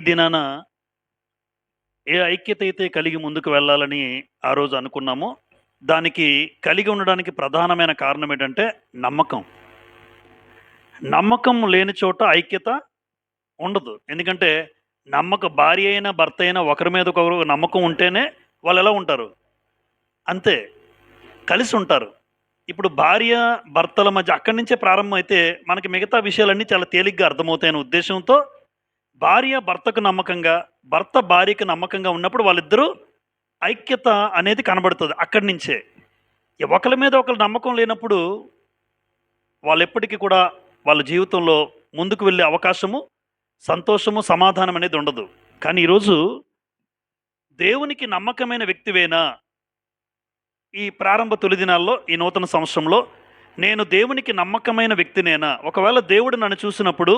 దినాన ఏ ఐక్యత అయితే కలిగి ముందుకు వెళ్ళాలని ఆ రోజు అనుకున్నామో, దానికి కలిగి ఉండడానికి ప్రధానమైన కారణం ఏంటంటే నమ్మకం. నమ్మకం లేని చోట ఐక్యత ఉండదు. ఎందుకంటే భార్య అయినా, భర్త అయినా ఒకరి మీద ఒకరు నమ్మకం ఉంటేనే వాళ్ళెలా ఉంటారు? అంతే. కలిసి ఉంటారు. ఇప్పుడు భార్య, భర్తల మధ్య అక్కడి నుంచే ప్రారంభమైతే మనకి మిగతా విషయాలన్నీ చాలా తేలిగ్గా అర్థమవుతాయనే ఉద్దేశ్యంతో భార్య భర్తకు నమ్మకంగా, భర్త భార్యకి నమ్మకంగా ఉన్నప్పుడు వాళ్ళిద్దరూ ఐక్యత అనేది కనబడుతది అక్కడి నుంచే. ఒకళ్ళ మీద ఒకళ్ళు నమ్మకం లేనప్పుడు వాళ్ళెప్పటికి కూడా వాళ్ళ జీవితంలో ముందుకు వెళ్ళే అవకాశము, సంతోషము, సమాధానం అనేది ఉండదు. కానీ ఈరోజు దేవునికి నమ్మకమైన వ్యక్తివేనా? ఈ ప్రారంభ తొలి దినాల్లో, ఈ నూతన సంవత్సరంలో నేను దేవునికి నమ్మకమైన వ్యక్తినేనా? ఒకవేళ దేవుడు నన్ను చూసినప్పుడు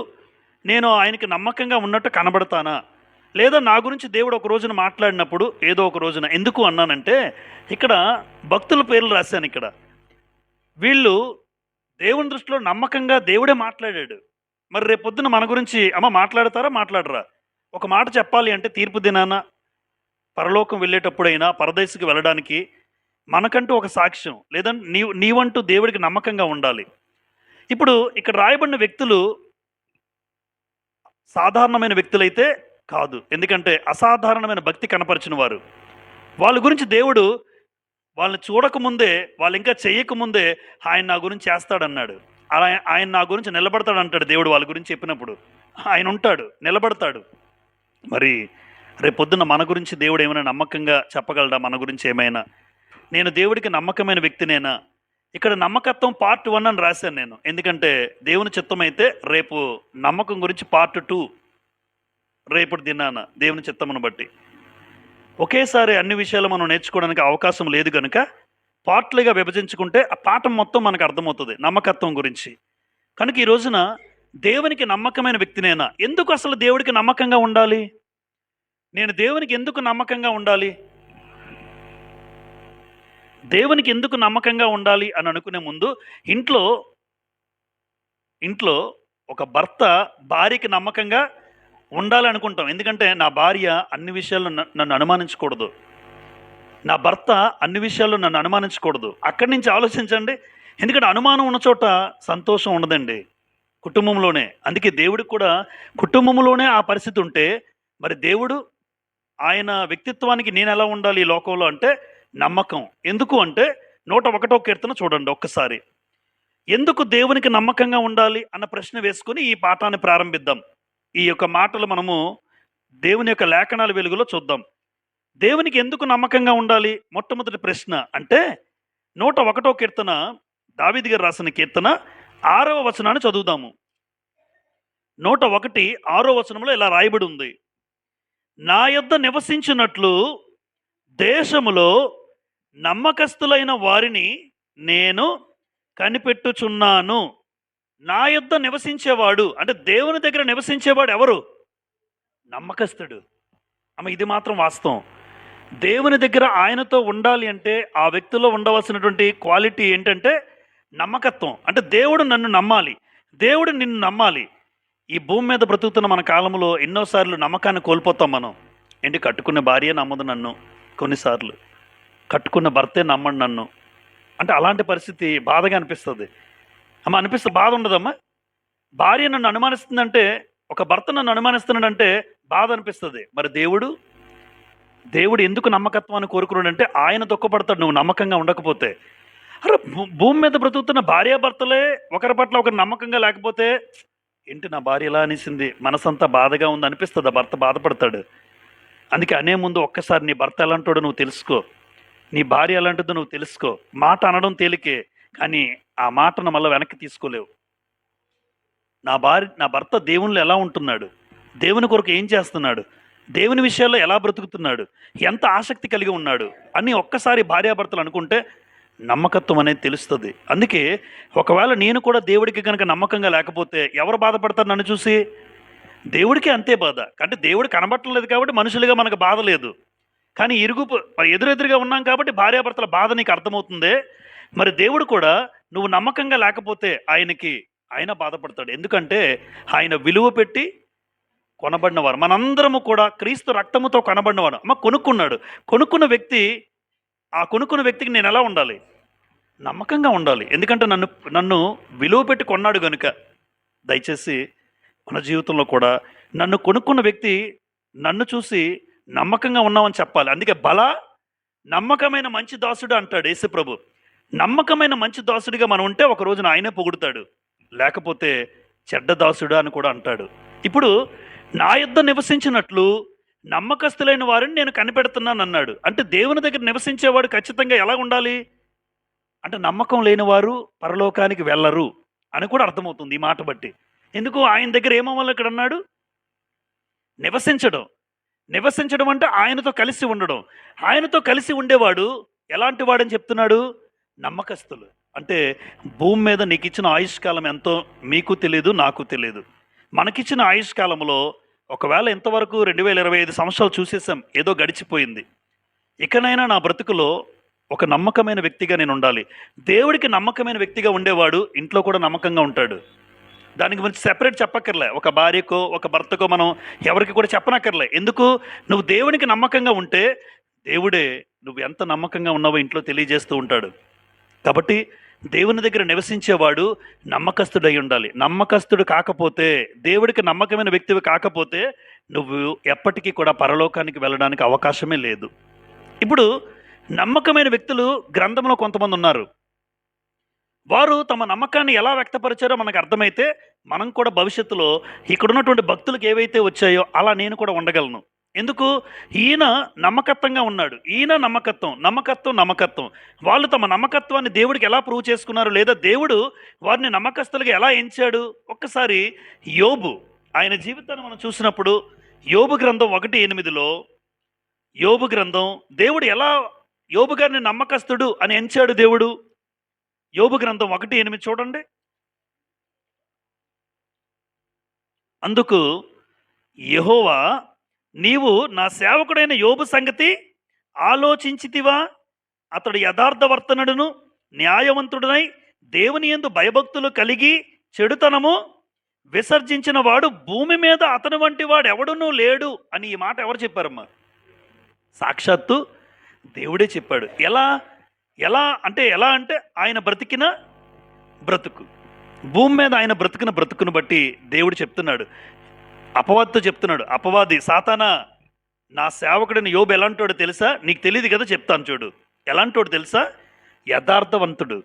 నేను ఆయనకి నమ్మకంగా ఉన్నట్టు కనబడతానా? లేదా నా గురించి దేవుడు ఒక రోజున మాట్లాడినప్పుడు ఏదో ఒక రోజున ఎందుకు అన్నానంటే, ఇక్కడ భక్తుల పేర్లు రాశాను ఇక్కడ. వీళ్ళు దేవుని దృష్టిలో నమ్మకంగా దేవుడే మాట్లాడాడు. మరి రేపొద్దున మన గురించి మాట్లాడతారా? మాట్లాడరా? ఒక మాట చెప్పాలి అంటే తీర్పు దినాన, పరలోకం వెళ్ళేటప్పుడైనా, పరదేశికి వెళ్ళడానికి మనకంటూ ఒక సాక్ష్యం లేదంటే నీవంటూ దేవుడికి నమ్మకంగా ఉండాలి. ఇప్పుడు ఇక్కడ రాయబడిన వ్యక్తులు సాధారణమైన వ్యక్తులైతే కాదు. ఎందుకంటే అసాధారణమైన భక్తి కనపరిచిన వారు. వాళ్ళ గురించి దేవుడు వాళ్ళని చూడకముందే, వాళ్ళు ఇంకా చేయకముందే ఆయన నా గురించి చేస్తాడన్నాడు. అలా ఆయన నా గురించి నిలబడతాడు అంటాడు దేవుడు వాళ్ళ గురించి చెప్పినప్పుడు. ఆయన ఉంటాడు, నిలబడతాడు. మరి రేపొద్దున మన గురించి దేవుడు ఏమైనా నమ్మకంగా చెప్పగలడా? మన గురించి ఏమైనా నేను దేవుడికి నమ్మకమైన వ్యక్తినేనా? ఇక్కడ నమ్మకత్వం పార్ట్ 1 అని రాశాను నేను. ఎందుకంటే దేవుని చిత్తం అయితే రేపు నమ్మకం గురించి పార్ట్ 2 రేపటి దినాన దేవుని చిత్తమును బట్టి. ఒకేసారి అన్ని విషయాలు మనం నేర్చుకోవడానికి అవకాశం లేదు కనుక పార్ట్లుగా విభజించుకుంటే ఆ పాఠం మొత్తం మనకు అర్థమవుతుంది నమ్మకత్వం గురించి. కనుక ఈ రోజున దేవునికి నమ్మకమైన వ్యక్తినేనా? ఎందుకు అసలు దేవుడికి నమ్మకంగా ఉండాలి? నేను దేవునికి ఎందుకు నమ్మకంగా ఉండాలి? దేవునికి ఎందుకు నమ్మకంగా ఉండాలి అని అనుకునే ముందు ఇంట్లో ఒక భర్త భార్యకి నమ్మకంగా ఉండాలి అనుకుంటాం. ఎందుకంటే నా భార్య అన్ని విషయాల్లో నన్ను అనుమానించకూడదు, నా భర్త అన్ని విషయాల్లో నన్ను అనుమానించకూడదు. అక్కడి నుంచి ఆలోచించండి. ఎందుకంటే అనుమానం ఉన్న చోట సంతోషం ఉండదండి కుటుంబంలోనే. అందుకే దేవుడికి కూడా కుటుంబంలోనే ఆ పరిస్థితి ఉంటే మరి దేవుడు ఆయన వ్యక్తిత్వానికి నేను ఎలా ఉండాలి ఈ లోకంలో అంటే నమ్మకం. ఎందుకు అంటే 101వ కీర్తన చూడండి ఒక్కసారి. ఎందుకు దేవునికి నమ్మకంగా ఉండాలి అన్న ప్రశ్న వేసుకుని ఈ పాఠాన్ని ప్రారంభిద్దాం. ఈ యొక్క మాటలు మనము దేవుని యొక్క లేఖనాల వెలుగులో చూద్దాం. దేవునికి ఎందుకు నమ్మకంగా ఉండాలి? మొట్టమొదటి ప్రశ్న అంటే 101వ కీర్తన, దావీదు గారు రాసిన కీర్తన 6వ వచనాన్ని చదువుదాము. 101 6వ వచనంలో ఇలా రాయబడి ఉంది, నా యొద్ద నివసించినట్లు దేశములో నమ్మకస్తులైన వారిని నేను కనిపెట్టుచున్నాను. నా యొద్ద నివసించేవాడు అంటే దేవుని దగ్గర నివసించేవాడు ఎవరు? నమ్మకస్తుడు. ఇది మాత్రం వాస్తవం. దేవుని దగ్గర ఆయనతో ఉండాలి అంటే ఆ వ్యక్తిలో ఉండవలసినటువంటి క్వాలిటీ ఏంటంటే నమ్మకత్వం. అంటే దేవుడు నన్ను నమ్మాలి, దేవుడు నిన్ను నమ్మాలి. ఈ భూమి మీద బ్రతుకుతున్న మన కాలంలో ఎన్నోసార్లు నమ్మకాన్ని కోల్పోతాం మనం. కట్టుకున్న భార్య నమ్మదు నన్ను, కొన్నిసార్లు కట్టుకున్న భర్తే నమ్మడు నన్ను. అంటే అలాంటి పరిస్థితి బాధగా అనిపిస్తుంది. అనిపిస్తుంది, బాధ ఉండదమ్మా? భార్య నన్ను అనుమానిస్తుందంటే, ఒక భర్త నన్ను అనుమానిస్తున్నాడంటే బాధ అనిపిస్తుంది. మరి దేవుడు ఎందుకు నమ్మకత్వాన్ని కోరుకున్నాడంటే ఆయన దుఃఖపడతాడు నువ్వు నమ్మకంగా ఉండకపోతే. భూమి మీద బ్రతుకుతున్న భార్యాభర్తలే ఒకరి పట్ల ఒకరు నమ్మకంగా లేకపోతే నా భార్య ఎలా అనేసింది, మనసంతా బాధగా ఉంది అనిపిస్తుంది. ఆ భర్త బాధపడతాడు. అందుకే అనే ముందు ఒక్కసారి నీ భర్త ఎలాంటోడో నువ్వు తెలుసుకో, నీ భార్య ఎలాంటిదో నువ్వు తెలుసుకో. మాట అనడం తేలికే, కానీ ఆ మాటను మళ్ళీ వెనక్కి తీసుకోలేవు. నా భర్త దేవునిలో ఎలా ఉంటున్నాడు, దేవుని కొరకు ఏం చేస్తున్నాడు, దేవుని విషయాల్లో ఎలా బ్రతుకుతున్నాడు, ఎంత ఆసక్తి కలిగి ఉన్నాడు అని ఒక్కసారి భార్యాభర్తలు అనుకుంటే నమ్మకత్వం అనేది తెలుస్తుంది. అందుకే ఒకవేళ నేను కూడా దేవుడికి కనుక నమ్మకంగా లేకపోతే ఎవరు బాధపడతారు నన్ను చూసి? దేవుడికి అంతే బాధ. అంటే దేవుడు కనబట్టలేదు కాబట్టి మనుషులుగా మనకు బాధ లేదు. కానీ ఎదురెదురుగా ఉన్నాం కాబట్టి భార్యాభర్తల బాధ నీకు అర్థమవుతుందే. మరి దేవుడు కూడా నువ్వు నమ్మకంగా లేకపోతే ఆయన బాధపడతాడు. ఎందుకంటే ఆయన విలువ పెట్టి కొనబడినవారు. మనందరము కూడా క్రీస్తు రక్తముతో కొనబడినవాడు. అమ్మ కొనుక్కున్నాడు. కొనుక్కున్న వ్యక్తి, ఆ కొనుక్కున్న వ్యక్తికి నేను ఎలా ఉండాలి? నమ్మకంగా ఉండాలి. ఎందుకంటే నన్ను నన్ను విలువ పెట్టి కొన్నాడు గనుక. దయచేసి మన జీవితంలో కూడా నన్ను కొనుక్కున్న వ్యక్తి నన్ను చూసి నమ్మకంగా ఉన్నామని చెప్పాలి. అందుకే నమ్మకమైన మంచి దాసుడు అంటాడు యేసుప్రభు. నమ్మకమైన మంచి దాసుడిగా మనం ఉంటే ఒక రోజున ఆయనే పొగుడుతాడు. లేకపోతే చెడ్డ దాసుడు అని కూడా అంటాడు. ఇప్పుడు నా యొద్ద నివసించినట్లు నమ్మకస్తులైన వారిని నేను కనిపెడుతున్నాను అన్నాడు. అంటే దేవుని దగ్గర నివసించేవాడు ఖచ్చితంగా ఎలా ఉండాలి అంటే, నమ్మకం లేని వారు పరలోకానికి వెళ్ళరు అని కూడా అర్థమవుతుంది ఈ మాట బట్టి. ఎందుకు ఆయన దగ్గర ఏమవ్వాలి ఇక్కడ అన్నాడు? నివసించడం. నివసించడం అంటే ఆయనతో కలిసి ఉండడం. ఆయనతో కలిసి ఉండేవాడు ఎలాంటి వాడని చెప్తున్నాడు? నమ్మకస్తులు. అంటే భూమి మీద నీకు ఇచ్చిన ఆయుష్కాలం ఎంతో మీకు తెలియదు, నాకు తెలియదు. మనకిచ్చిన ఆయుష్కాలంలో ఒకవేళ ఇంతవరకు 2025 సంవత్సరాలు చూసేసాం, ఏదో గడిచిపోయింది. ఇకనైనా నా బ్రతుకులో ఒక నమ్మకమైన వ్యక్తిగా నేను ఉండాలి. దేవుడికి నమ్మకమైన వ్యక్తిగా ఉండేవాడు ఇంట్లో కూడా నమ్మకంగా ఉంటాడు. దానికి గురించి సెపరేట్ చెప్పక్కర్లే. ఒక భార్యకో ఒక భర్తకో మనం ఎవరికి కూడా చెప్పనక్కర్లే. ఎందుకు? నువ్వు దేవునికి నమ్మకంగా ఉంటే దేవుడే నువ్వు ఎంత నమ్మకంగా ఉన్నావో ఇంట్లో తెలియజేస్తూ ఉంటాడు. కాబట్టి దేవుని దగ్గర నివసించేవాడు నమ్మకస్తుడై ఉండాలి. నమ్మకస్తుడు కాకపోతే, దేవుడికి నమ్మకమైన వ్యక్తివి కాకపోతే నువ్వు ఎప్పటికీ కూడా పరలోకానికి వెళ్ళడానికి అవకాశమే లేదు. ఇప్పుడు నమ్మకమైన వ్యక్తులు గ్రంథంలో కొంతమంది ఉన్నారు. వారు తమ నమ్మకాన్ని ఎలా వ్యక్తపరిచారో మనకు అర్థమైతే మనం కూడా భవిష్యత్తులో ఇక్కడున్నటువంటి భక్తులకు ఏవైతే వచ్చాయో అలా నేను కూడా ఉండగలను. ఎందుకు? ఈయన నమ్మకత్వంగా ఉన్నాడు. ఈయన నమ్మకత్వం. వాళ్ళు తమ నమ్మకత్వాన్ని దేవుడికి ఎలా ప్రూవ్ చేసుకున్నారు, లేదా దేవుడు వారిని నమ్మకస్తులుగా ఎలా ఎంచాడు? ఒక్కసారి యోబు ఆయన జీవితాన్ని మనం చూసినప్పుడు యోబు గ్రంథం 1:8లో యోబు గ్రంథం దేవుడు ఎలా యోబు గారిని నమ్మకస్తుడు అని ఎంచాడు దేవుడు. యోబు గ్రంథం 1:8 చూడండి. అందుకు యెహోవా, నీవు నా సేవకుడైన యోబు సంగతి ఆలోచించితివా? అతడు యథార్థవర్తనుడును న్యాయవంతుడునై దేవుని యందు భయభక్తులు కలిగి చెడుతనము విసర్జించిన వాడు భూమి మీద అతని వంటి వాడు ఎవడునూ లేడు అని ఈ మాట ఎవరు చెప్పారమ్మా? సాక్షాత్తు దేవుడే చెప్పాడు. ఎలా అంటే ఆయన బ్రతికిన బ్రతుకు, భూమి మీద ఆయన బ్రతికిన బ్రతుకును బట్టి దేవుడు చెప్తున్నాడు. అపవాదితో చెప్తున్నాడు, అపవాది సాతానా, నా సేవకుడిని యోబు ఎలాంటోడు తెలుసా? నీకు తెలియదు కదా, చెప్తాను చూడు. ఎలాంటోడు తెలుసా? యథార్థవంతుడు,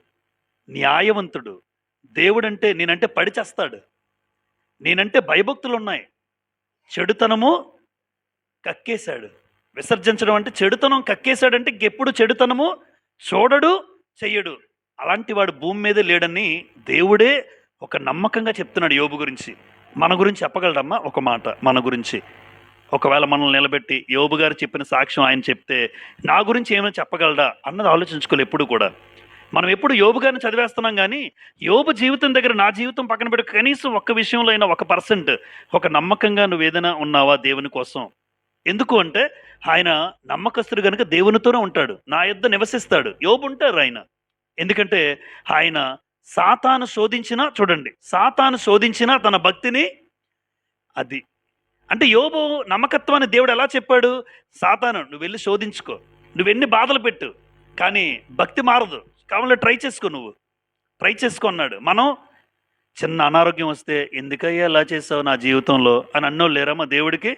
న్యాయవంతుడు. దేవుడంటే నేనంటే పడిచేస్తాడు, నేనంటే భయభక్తులు ఉన్నాయి. చెడుతనము కక్కేశాడు. విసర్జించడం అంటే చెడుతనం కక్కేశాడంటే ఎప్పుడు చెడుతనము చూడడు, చెయ్యడు. అలాంటి వాడు భూమి మీదే లేడని దేవుడే ఒక నమ్మకంగా చెప్తున్నాడు యోబు గురించి. మన గురించి చెప్పగలడమ్మా ఒక మాట? మన గురించి ఒకవేళ మనల్ని నిలబెట్టి యోబు గారు చెప్పిన సాక్ష్యం ఆయన చెప్తే నా గురించి ఏమైనా చెప్పగలడా అన్నది ఆలోచించుకోవాలి ఎప్పుడు కూడా. మనం ఎప్పుడు యోబు గారిని చదివేస్తున్నాం కానీ యోబు జీవితం దగ్గర నా జీవితం పక్కన పెట్టి కనీసం ఒక్క విషయంలో అయినా 1% ఒక నమ్మకంగా నువ్వు ఏదైనా ఉన్నావా దేవుని కోసం? ఎందుకు అంటే ఆయన నమ్మకస్తుడు కనుక దేవునితోనే ఉంటాడు, నా యొద్ద నివసిస్తాడు. యోబు ఉంటారు ఆయన. ఎందుకంటే ఆయన సాతాను శోధించిన తన భక్తిని అది అంటే యోబు నమ్మకత్వాన్ని దేవుడు ఎలా చెప్పాడు? సాతాను, నువ్వు వెళ్ళి శోధించుకో, నువ్వెన్ని బాధలు పెట్టు, కానీ భక్తి మారదు, కావాలంటే ట్రై చేసుకో అన్నాడు. మనం చిన్న అనారోగ్యం వస్తే ఎందుకయ్యా ఎలా చేసావు నా జీవితంలో అని అన్నోళ్ళు లేరమ్మా దేవుడికి?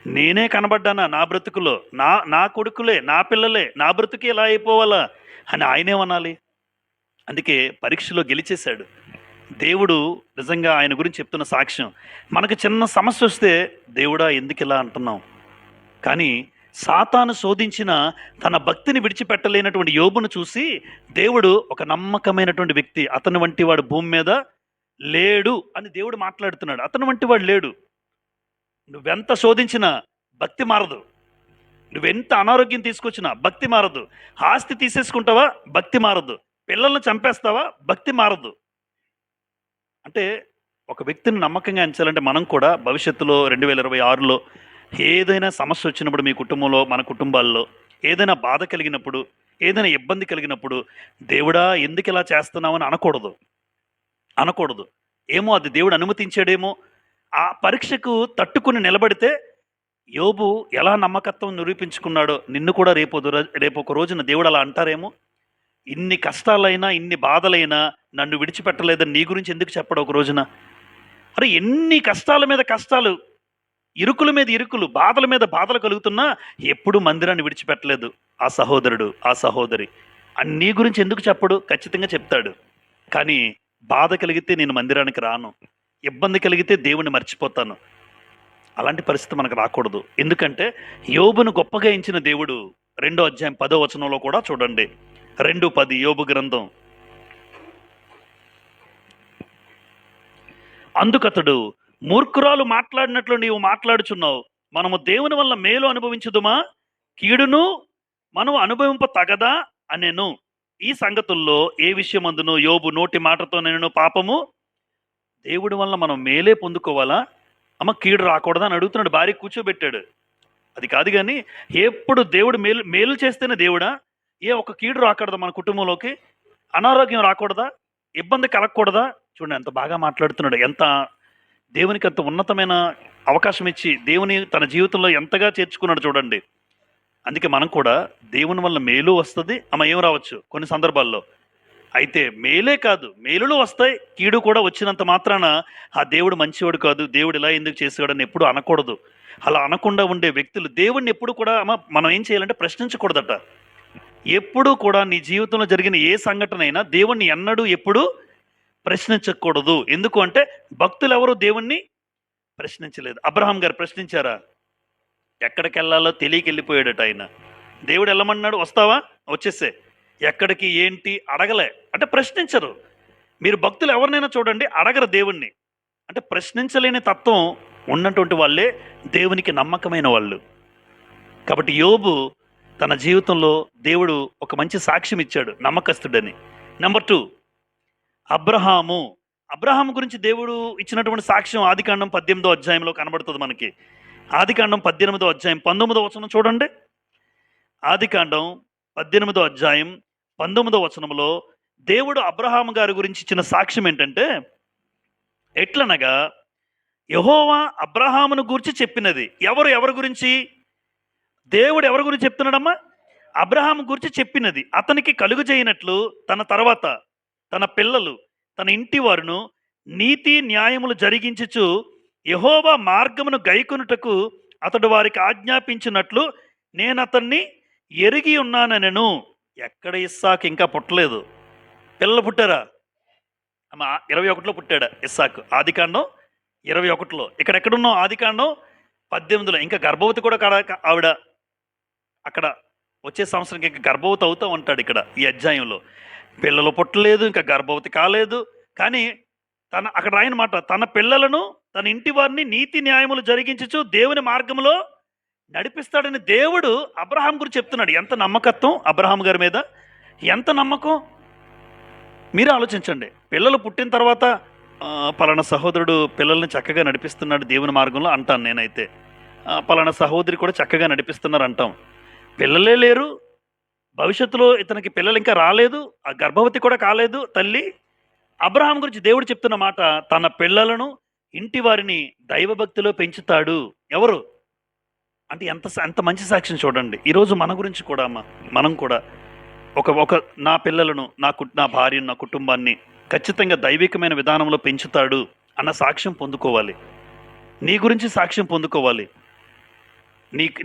నేనే కనబడ్డానా నా బ్రతుకులో? నా కొడుకులే, నా పిల్లలే, నా బ్రతుకు ఎలా అయిపోవాలా అని ఆయనేమనాలి? అందుకే పరీక్షలో గెలిచేశాడు దేవుడు. నిజంగా ఆయన గురించి చెప్తున్న సాక్ష్యం, మనకు చిన్న సమస్య వస్తే దేవుడా ఎందుకు ఇలా అంటున్నాం, కానీ సాతాను శోధించిన తన భక్తిని విడిచిపెట్టలేనటువంటి యోబును చూసి దేవుడు ఒక నమ్మకమైనటువంటి వ్యక్తి, అతని వంటి వాడు భూమి మీద లేడు అని దేవుడు మాట్లాడుతున్నాడు. అతని వంటి వాడు లేడు. నువ్వెంత శోధించినా భక్తి మారదు, నువ్వెంత అనారోగ్యం తీసుకొచ్చినా భక్తి మారదు, ఆస్తి తీసేసుకుంటావా భక్తి మారదు, పిల్లల్ని చంపేస్తావా భక్తి మారదు. అంటే ఒక వ్యక్తిని నమ్మకంగా ఎంచాలంటే మనం కూడా భవిష్యత్తులో 2026లో ఏదైనా సమస్య వచ్చినప్పుడు మీ కుటుంబంలో, మన కుటుంబాల్లో ఏదైనా బాధ కలిగినప్పుడు, ఏదైనా ఇబ్బంది కలిగినప్పుడు దేవుడా ఎందుకు ఇలా చేస్తున్నామని అనకూడదు. ఏమో అది దేవుడు అనుమతించాడేమో, ఆ పరీక్షకు తట్టుకుని నిలబడితే యోబు ఎలా నమ్మకత్వం నిరూపించుకున్నాడో నిన్ను కూడా రేపు ఒక రోజున దేవుడు అలా అంటారేమో. ఇన్ని కష్టాలైనా ఇన్ని బాధలైనా నన్ను విడిచిపెట్టలేదని నీ గురించి ఎందుకు చెప్పడు ఒక రోజున? అరే ఎన్ని కష్టాల మీద కష్టాలు, ఇరుకుల మీద ఇరుకులు, బాధల మీద బాధలు కలుగుతున్నా ఎప్పుడు మందిరాన్ని విడిచిపెట్టలేదు ఆ సహోదరుడు ఆ సహోదరి అని నీ గురించి ఎందుకు చెప్పడు? ఖచ్చితంగా చెప్తాడు. కానీ బాధ కలిగితే నేను మందిరానికి రాను, ఇబ్బంది కలిగితే దేవుణ్ణి మర్చిపోతాను. అలాంటి పరిస్థితి మనకు రాకూడదు. ఎందుకంటే యోబును గొప్పగా ఎంచిన దేవుడు 2వ అధ్యాయం 10వ వచనంలో కూడా చూడండి. 2:10 యోబు గ్రంథం. అందుకతడు, మూర్ఖురాలు మాట్లాడినట్లు నీవు మాట్లాడుచున్నావు, మనము దేవుని వల్ల మేలు అనుభవించుదుమా, కీడును మనం అనుభవింప తగదా అనెను. ఈ సంగతుల్లో ఏ విషయమందును యోబు నోటి మాటతో నేను పాపము దేవుడి వల్ల మనం మేలే పొందుకోవాలా, అమ్మ కీడు రాకూడదా అని అడుగుతున్నాడు. భార్య కూర్చోబెట్టాడు. అది కాదు కానీ ఎప్పుడు దేవుడు మేలు చేస్తేనే దేవుడా? ఒక కీడు రాకూడదా మన కుటుంబంలోకి, అనారోగ్యం రాకూడదా, ఇబ్బంది కలగకూడదా? చూడండి ఎంత బాగా మాట్లాడుతున్నాడు. ఎంత దేవునికి అంత ఉన్నతమైన అవకాశం ఇచ్చి దేవుని తన జీవితంలో ఎంతగా చేర్చుకున్నాడు చూడండి. అందుకే మనం కూడా దేవుని వల్ల మేలు వస్తుంది, ఏం రావచ్చు కొన్ని సందర్భాల్లో. అయితే మేలే కాదు, మేలులు వస్తాయి, కీడు కూడా వచ్చినంత మాత్రాన ఆ దేవుడు మంచివాడు కాదు, దేవుడు ఇలా ఎందుకు చేసాడని ఎప్పుడు అనకూడదు. అలా అనకుండా ఉండే వ్యక్తులు దేవుడిని ఎప్పుడు కూడా మనం ఏం చేయాలంటే ప్రశ్నించకూడదట. ఎప్పుడు కూడా నీ జీవితంలో జరిగిన ఏ సంఘటన అయినా దేవుణ్ణి ఎన్నడూ ఎప్పుడు ప్రశ్నించకూడదు. ఎందుకు అంటే భక్తులు ఎవరు దేవుణ్ణి ప్రశ్నించలేదు. అబ్రహాం గారు ప్రశ్నించారా? ఎక్కడికి వెళ్ళాలో తెలియక వెళ్ళిపోయాడట ఆయన. దేవుడు వెళ్ళమన్నాడు, వస్తావా, వచ్చేసే. ఎక్కడికి ఏంటి అడగలే, అంటే ప్రశ్నించరు. మీరు భక్తులు ఎవరినైనా చూడండి, అడగరు దేవుణ్ణి. అంటే ప్రశ్నించలేని తత్వం ఉన్నటువంటి వాళ్ళే దేవునికి నమ్మకమైన వాళ్ళు. కాబట్టి యోబు తన జీవితంలో దేవుడు ఒక మంచి సాక్ష్యం ఇచ్చాడు, నమ్మకస్తుడని. నెంబర్ 2, అబ్రహాము గురించి దేవుడు ఇచ్చినటువంటి సాక్ష్యం ఆదికాండం 18వ అధ్యాయంలో కనబడుతుంది మనకి. ఆదికాండం 18వ అధ్యాయం 19వ వచనం చూడండి. ఆదికాండం 18వ అధ్యాయం 19వ వచనంలో దేవుడు అబ్రహాము గారి గురించి ఇచ్చిన సాక్ష్యం ఏంటంటే, ఎట్లనగా యెహోవా అబ్రహామును గురించి చెప్పినది. ఎవరి గురించి? దేవుడు ఎవరి గురించి చెప్తున్నాడమ్మా? అబ్రహాము గురించి చెప్పినది. అతనికి కలుగు చేయనట్లు తన తర్వాత తన పిల్లలు తన ఇంటి వారును నీతి న్యాయములు జరిగించుచు యెహోవా మార్గమును గైకొనుటకు అతడు వారికి ఆజ్ఞాపించినట్లు నేను అతన్ని ఎరిగి ఉన్నానెను. ఎక్కడ ఇస్సాకు ఇంకా పుట్టలేదు, పిల్లలు పుట్టారా? 21లో పుట్టాడు ఇస్సాకు, ఆదికాండం 21లో. ఇక్కడ ఎక్కడున్నాం? ఆదికాండం 18లో. ఇంకా గర్భవతి కూడా ఆవిడ అక్కడ వచ్చే సంవత్సరం ఇంకా గర్భవతి అవుతూ ఉంటాడు. ఇక్కడ ఈ అధ్యాయంలో పిల్లలు పుట్టలేదు, ఇంకా గర్భవతి కాలేదు. కానీ అక్కడ రాయన మాట, తన పిల్లలను తన ఇంటి వారిని నీతి న్యాయములు జరిగించుచు దేవుని మార్గంలో నడిపిస్తాడని దేవుడు అబ్రహాం గురించి చెప్తున్నాడు. ఎంత నమ్మకత్వం అబ్రహాం గారి మీద, ఎంత నమ్మకం మీరు ఆలోచించండి. పిల్లలు పుట్టిన తర్వాత పలానా సహోదరుడు పిల్లల్ని చక్కగా నడిపిస్తున్నాడు దేవుని మార్గంలో అంటాను నేనైతే. పలానా సహోదరి కూడా చక్కగా నడిపిస్తున్నారు అంటాం. పిల్లలే లేరు, భవిష్యత్తులో ఇతనికి పిల్లలు ఇంకా రాలేదు, ఆ గర్భవతి కూడా కాలేదు తల్లి. అబ్రహాం గురించి దేవుడు చెప్తున్న మాట, తన పిల్లలను ఇంటి వారిని దైవభక్తిలో పెంచుతాడు. ఎవరు అంటే ఎంత మంచి సాక్ష్యం చూడండి. ఈరోజు మన గురించి కూడా మనం కూడా ఒక నా పిల్లలను నా భార్యను నా కుటుంబాన్ని ఖచ్చితంగా దైవికమైన విధానంలో పెంచుతాడు అన్న సాక్ష్యం పొందుకోవాలి. నీ గురించి సాక్ష్యం పొందుకోవాలి.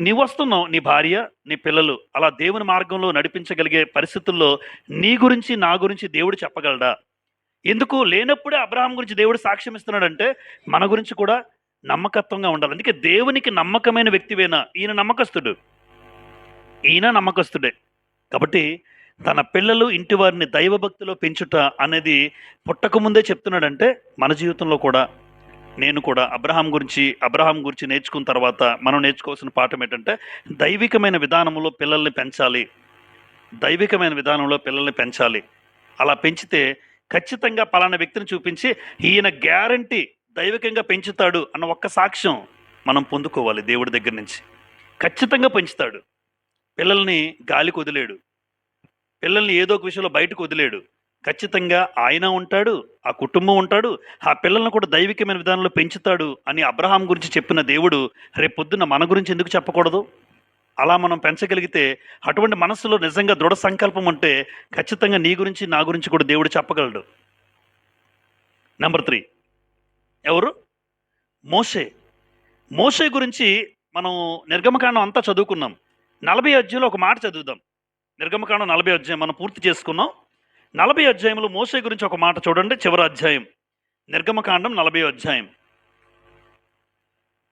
నీవు వస్తున్నావు, నీ భార్య నీ పిల్లలు అలా దేవుని మార్గంలో నడిపించగలిగే పరిస్థితుల్లో నీ గురించి నా గురించి దేవుడు చెప్పగలడా? ఎందుకు లేనప్పుడే అబ్రహాం గురించి దేవుడు సాక్ష్యం ఇస్తున్నాడంటే మన గురించి కూడా నమ్మకత్వంగా ఉండాలి. అందుకే దేవునికి నమ్మకమైన వ్యక్తివేనా ఈయన నమ్మకస్తుడే. కాబట్టి తన పిల్లలు ఇంటి వారిని దైవభక్తిలో పెంచుట అనేది పుట్టకముందే చెప్తున్నాడంటే మన జీవితంలో కూడా నేను కూడా అబ్రహాం గురించి నేర్చుకున్న తర్వాత మనం నేర్చుకోవాల్సిన పాఠం ఏంటంటే దైవికమైన విధానంలో పిల్లల్ని పెంచాలి. అలా పెంచితే ఖచ్చితంగా పలానా వ్యక్తిని చూపించి ఈయన గ్యారంటీ దైవికంగా పెంచుతాడు అన్న ఒక్క సాక్ష్యం మనం పొందుకోవాలి దేవుడి దగ్గర నుంచి. ఖచ్చితంగా పెంచుతాడు. పిల్లల్ని గాలికి వదిలేడు, పిల్లల్ని ఏదో ఒక విషయంలో బయటకు వదిలేడు. ఖచ్చితంగా ఆయన ఉంటాడు, ఆ కుటుంబం ఉంటాడు, ఆ పిల్లలను కూడా దైవికమైన విధానంలో పెంచుతాడు అని అబ్రహాం గురించి చెప్పిన దేవుడు రేపొద్దున మన గురించి ఎందుకు చెప్పకూడదు? అలా మనం పెంచగలిగితే, అటువంటి మనస్సులో నిజంగా దృఢ సంకల్పం ఉంటే ఖచ్చితంగా నీ గురించి, నా గురించి కూడా దేవుడు చెప్పగలడు. నెంబర్ 3 ఎవరు? మోషే. మోషే గురించి మనం నిర్గమకాండం అంతా చదువుకున్నాం. 40 అధ్యాయంలో ఒక మాట చదువుదాం. నిర్గమకాండం 40 అధ్యాయం మనం పూర్తి చేసుకున్నాం. 40 అధ్యాయంలో మోషే గురించి ఒక మాట చూడండి. చివరి అధ్యాయం నిర్గమకాండం 40 అధ్యాయం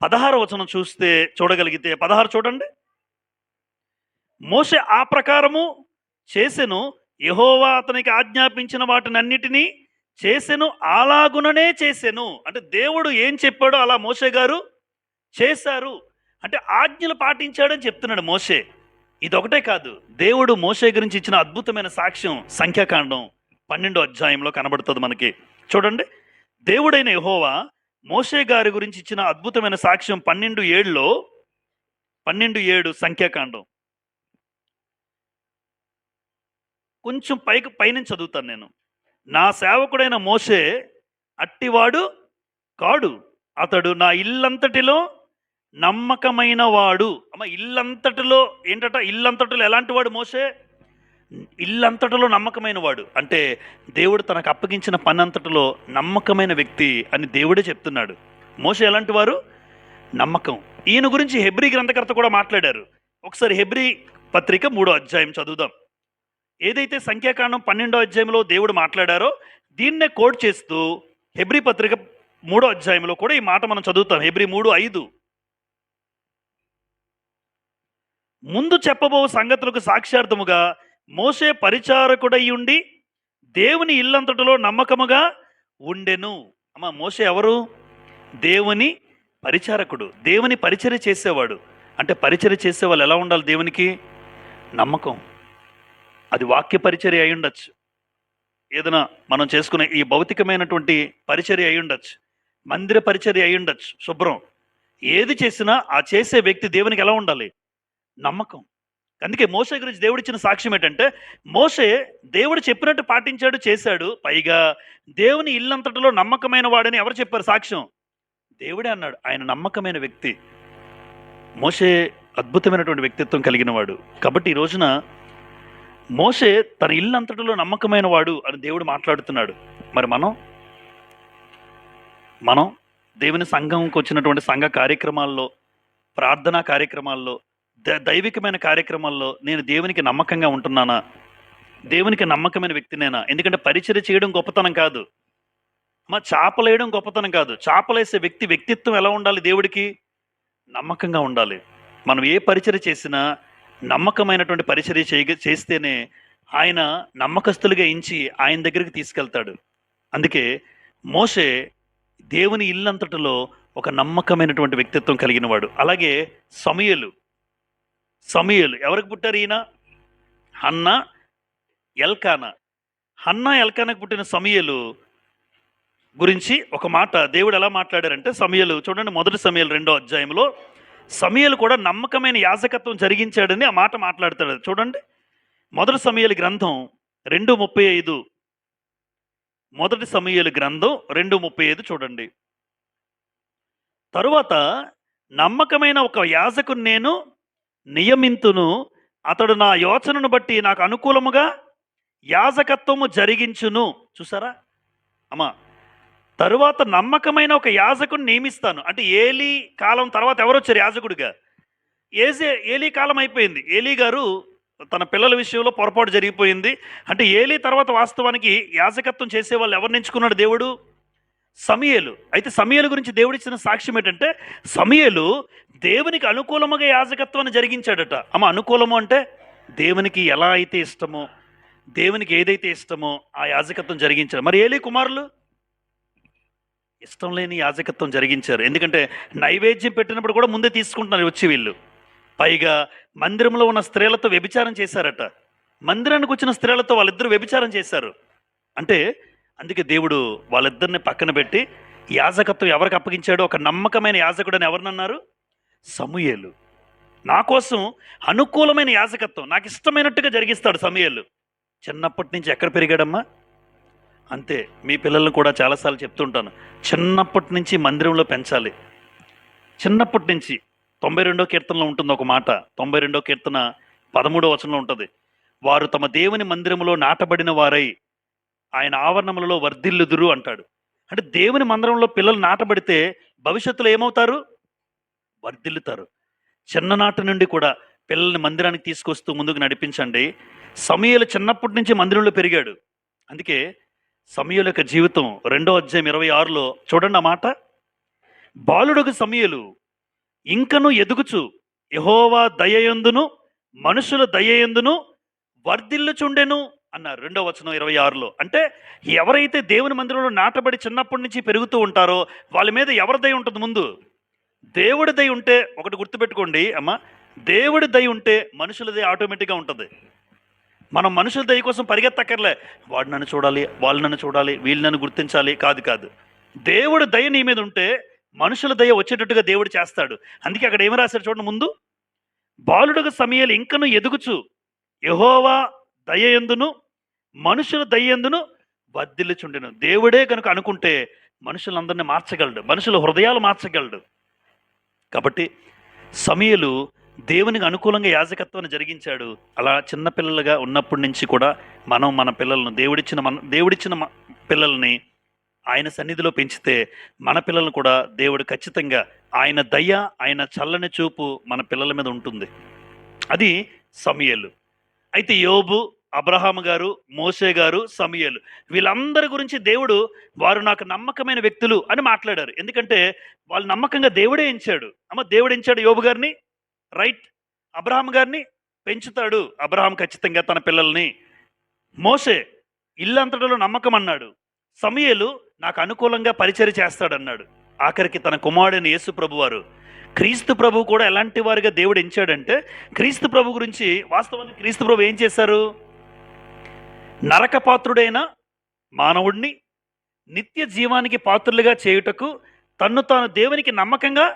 16 వచనం చూస్తే చూడగలిగితే 16 చూడండి. మోషే ఆ ప్రకారము చేసెను, యెహోవా అతనికి ఆజ్ఞాపించిన వాటినన్నిటినీ చేసెను, అలాగుననే చేసెను. అంటే దేవుడు ఏం చెప్పాడో అలా మోషే గారు చేశారు. అంటే ఆజ్ఞలు పాటించాడని చెప్తున్నాడు మోషే. ఇదొకటే కాదు, దేవుడు మోషే గురించి ఇచ్చిన అద్భుతమైన సాక్ష్యం సంఖ్యాకాండం 12 అధ్యాయంలో కనబడుతుంది మనకి. చూడండి, దేవుడైన యెహోవా మోషే గారి గురించి ఇచ్చిన అద్భుతమైన సాక్ష్యం 12:7లో 12:7 సంఖ్యాకాండం. కొంచెం పైనుంచి చదువుతాను నేను. నా సేవకుడైన మోషే అట్టివాడు కాడు, అతడు నా ఇల్లంతటిలో నమ్మకమైన వాడు. అమ్మ, ఇల్లంతటిలో ఏంటట? ఇల్లంతటిలో ఎలాంటి వాడు మోషే? ఇల్లంతటిలో నమ్మకమైన వాడు. అంటే దేవుడు తనకు అప్పగించిన పని అంతటిలో నమ్మకమైన వ్యక్తి అని దేవుడే చెప్తున్నాడు. మోషే ఎలాంటి వారు? నమ్మకం. ఈయన గురించి హెబ్రీ గ్రంథకర్త కూడా మాట్లాడారు. ఒకసారి హెబ్రీ పత్రిక 3వ అధ్యాయం చదువుదాం. ఏదైతే సంఖ్యాకాండం 12వ అధ్యాయంలో దేవుడు మాట్లాడారో దీన్నే కోట్ చేస్తూ హెబ్రీ పత్రిక 3వ అధ్యాయంలో కూడా ఈ మాట మనం చదువుతాం. హెబ్రీ 3:5 ముందు చెప్పబో సంగతులకు సాక్ష్యార్థముగా మోషే పరిచారకుడయ్యుండి దేవుని ఇల్లంతటిలో నమ్మకముగా ఉండెను. అమ్మ, మోషే ఎవరు? దేవుని పరిచారకుడు, దేవుని పరిచర్య చేసేవాడు. అంటే పరిచర్య చేసే వాళ్ళు ఎలా ఉండాలి? దేవునికి నమ్మకం. అది వాక్య పరిచర్య అయి ఉండొచ్చు, ఏదైనా మనం చేసుకునే ఈ భౌతికమైనటువంటి పరిచర్య అయి ఉండొచ్చు, మందిర పరిచర్య అయి ఉండొచ్చు, శుభ్రం. ఏది చేసినా ఆ చేసే వ్యక్తి దేవునికి ఎలా ఉండాలి? నమ్మకం. అందుకే మోషే గురించి దేవుడిచ్చిన సాక్ష్యం ఏంటంటే, మోషే దేవుడు చెప్పినట్టు పాటించాడు, చేశాడు. పైగా దేవుని ఇల్లంతటిలో నమ్మకమైన వాడని ఎవరు చెప్పారు సాక్ష్యం? దేవుడే అన్నాడు. ఆయన నమ్మకమైన వ్యక్తి. మోషే అద్భుతమైనటువంటి వ్యక్తిత్వం కలిగిన వాడు. కాబట్టి ఈ రోజున మోషే తన ఇల్లంతటిలో నమ్మకమైన వాడు అని దేవుడు మాట్లాడుతున్నాడు. మరి మనం దేవుని సంఘంకి వచ్చినటువంటి సంఘ కార్యక్రమాల్లో, ప్రార్థనా కార్యక్రమాల్లో, దైవికమైన కార్యక్రమాల్లో నేను దేవునికి నమ్మకంగా ఉంటున్నానా? దేవునికి నమ్మకమైన వ్యక్తినేనా? ఎందుకంటే పరిచర్య చేయడం గొప్పతనం కాదు, చాపలేయడం గొప్పతనం కాదు. చాపలేసే వ్యక్తిత్వం ఎలా ఉండాలి? దేవుడికి నమ్మకంగా ఉండాలి. మనం ఏ పరిచర్య చేసినా నమ్మకమైనటువంటి పరిచర్య చేస్తేనే ఆయన నమ్మకస్తులుగా ఎంచి ఆయన దగ్గరికి తీసుకెళ్తాడు. అందుకే మోషే దేవుని ఇల్లంతటిలో ఒక నమ్మకమైనటువంటి వ్యక్తిత్వం కలిగిన వాడు. అలాగే సమూయేలు ఎవరికి పుట్టారు? ఈయన హన్నా, ఎల్కానా. హన్నా, ఎల్కానాకు పుట్టిన సమూయేలు గురించి ఒక మాట దేవుడు ఎలా మాట్లాడారంటే, సమూయేలు చూడండి, 1 సమూయేలు 2వ అధ్యాయంలో సమూయేలు కూడా నమ్మకమైన యాజకత్వం జరిగించాడని ఆ మాట మాట్లాడతాడు. చూడండి, 1 సమూయేలు గ్రంథం 2:35. 1 సమూయేలు గ్రంథం 2:35 చూడండి. తరువాత నమ్మకమైన ఒక యాజకుని నేను నియమింతును, అతడు నా యోచనను బట్టి నాకు అనుకూలముగా యాజకత్వము జరిగించును. చూసారా అమ్మా? తరువాత నమ్మకమైన ఒక యాజకుని నియమిస్తాను. అంటే ఏలీ కాలం తర్వాత ఎవరు వచ్చారు యాజకుడిగా? ఏలీ కాలం అయిపోయింది. ఏలీ గారు తన పిల్లల విషయంలో పొరపాటు జరిగిపోయింది. అంటే ఏలీ తర్వాత వాస్తవానికి యాజకత్వం చేసే వాళ్ళు ఎవరిని ఎంచుకున్నాడు దేవుడు? సమూయేలు. అయితే సమూయేలు గురించి దేవుడిచ్చిన సాక్ష్యం ఏంటంటే, సమూయేలు దేవునికి అనుకూలముగా యాజకత్వాన్ని జరిగించాడట. అనుకూలము అంటే దేవునికి ఎలా అయితే ఇష్టమో, దేవునికి ఏదైతే ఇష్టమో ఆ యాజకత్వం జరిగించాడు. మరి ఏలీ కుమారులు ఇష్టం లేని యాజకత్వం జరిగించారు. ఎందుకంటే నైవేద్యం పెట్టినప్పుడు కూడా ముందే తీసుకుంటున్నారు వచ్చి వీళ్ళు. పైగా మందిరంలో ఉన్న స్త్రీలతో వ్యభిచారం చేశారట. మందిరానికి వచ్చిన స్త్రీలతో వాళ్ళిద్దరూ వ్యభిచారం చేశారు. అంటే అందుకే దేవుడు వాళ్ళిద్దరిని పక్కన పెట్టి యాజకత్వం ఎవరికి అప్పగించాడో, ఒక నమ్మకమైన యాజకుడు అని ఎవరినన్నారు? సమూయేలు. నా కోసం అనుకూలమైన యాజకత్వం నాకు ఇష్టమైనట్టుగా జరిగిస్తాడు సమూయేలు. చిన్నప్పటి నుంచి ఎక్కడ పెరిగాడమ్మా? అంతే. మీ పిల్లల్ని కూడా చాలాసార్లు చెప్తుంటాను. చిన్నప్పటి నుంచి మందిరంలో పెంచాలి. చిన్నప్పటి నుంచి 92 కీర్తనలో ఉంటుంది ఒక మాట. 92 కీర్తన 13 వచనంలో ఉంటది. వారు తమ దేవుని మందిరములో నాటబడిన వారై ఆయన ఆవరణములలో వర్ధిల్లుదురు అంటాడు. అంటే దేవుని మందిరంలో పిల్లలు నాటబడితే భవిష్యత్తులో ఏమవుతారు? వర్ధిల్లుతారు. చిన్ననాటి నుండి కూడా పిల్లల్ని మందిరానికి తీసుకొస్తూ ముందుకు నడిపించండి. సమూయేలు చిన్నప్పటి నుంచి మందిరంలో పెరిగాడు. అందుకే సమూయేలు యొక్క జీవితం 2వ అధ్యాయం 26లో చూడండి ఆ మాట. బాలుడగు సమూయేలు ఇంకను ఎదుగుచు యెహోవా దయయందును మనుషుల దయయందును వర్ధిల్లుచుండెను అన్నారు 2వ వచనం 26లో. అంటే ఎవరైతే దేవుని మందిరంలో నాటబడి చిన్నప్పటి నుంచి పెరుగుతూ ఉంటారో వాళ్ళ మీద ఎవరి దయ ఉంటుంది? ముందు దేవుడి దయ ఉంటే, ఒకటి గుర్తుపెట్టుకోండి అమ్మ, దేవుడి దయ ఉంటే మనుషుల దయ ఆటోమేటిక్గా ఉంటుంది. మనం మనుషుల దయ కోసం పరిగెత్తక్కర్లే. వాడు నన్ను చూడాలి, వాళ్ళు నన్ను చూడాలి, వీళ్ళు నన్ను గుర్తించాలి, కాదు కాదు. దేవుడి దయ నీ మీద ఉంటే మనుషుల దయ వచ్చేటట్టుగా దేవుడు చేస్తాడు. అందుకే అక్కడ ఏమి రాశారు చూడండి ముందు. బాలుడుగా సమూయేలు ఇంకను ఎదుగుచు యెహోవా దయయందును మనుషుల దయయందును వర్ధిల్లుచుండెను. దేవుడే కనుక అనుకుంటే మనుషులందరినీ మార్చగలడు, మనుషుల హృదయాలు మార్చగలడు. కాబట్టి సమూయేలు దేవునికి అనుకూలంగా యాజకత్వాన్ని జరిగించాడు. అలా చిన్నపిల్లలుగా ఉన్నప్పటి నుంచి కూడా మనం మన పిల్లలను దేవుడిచ్చిన పిల్లల్ని ఆయన సన్నిధిలో పెంచితే మన పిల్లలను కూడా దేవుడు ఖచ్చితంగా ఆయన దయ, ఆయన చల్లని చూపు మన పిల్లల మీద ఉంటుంది. అది సమూయేలు. అయితే యోబు, అబ్రహాము గారు, మోషే గారు, సమూయేలు వీళ్ళందరి గురించి దేవుడు వారు నాకు నమ్మకమైన వ్యక్తులు అని మాట్లాడారు. ఎందుకంటే వాళ్ళు నమ్మకంగా దేవుడే ఎంచాడు. దేవుడు ఎంచాడు యోబు గారిని, రైట్. అబ్రహాం గారిని పెంచుతాడు అబ్రహాం ఖచ్చితంగా తన పిల్లల్ని. మోషే ఇల్లంతటిలో నమ్మకం అన్నాడు. సమూయేలు నాకు అనుకూలంగా పరిచర్య చేస్తాడన్నాడు. ఆఖరికి తన కుమారుడైన యేసు ప్రభు వారు, క్రీస్తు ప్రభు కూడా ఎలాంటి వారిగా దేవుడు ఎంచాడంటే, క్రీస్తు ప్రభు గురించి వాస్తవానికి క్రీస్తు ప్రభు ఏం చేశారు? నరకపాత్రుడైన మానవుడిని నిత్య జీవానికి పాత్రులుగా చేయుటకు తన్ను తాను దేవునికి నమ్మకంగా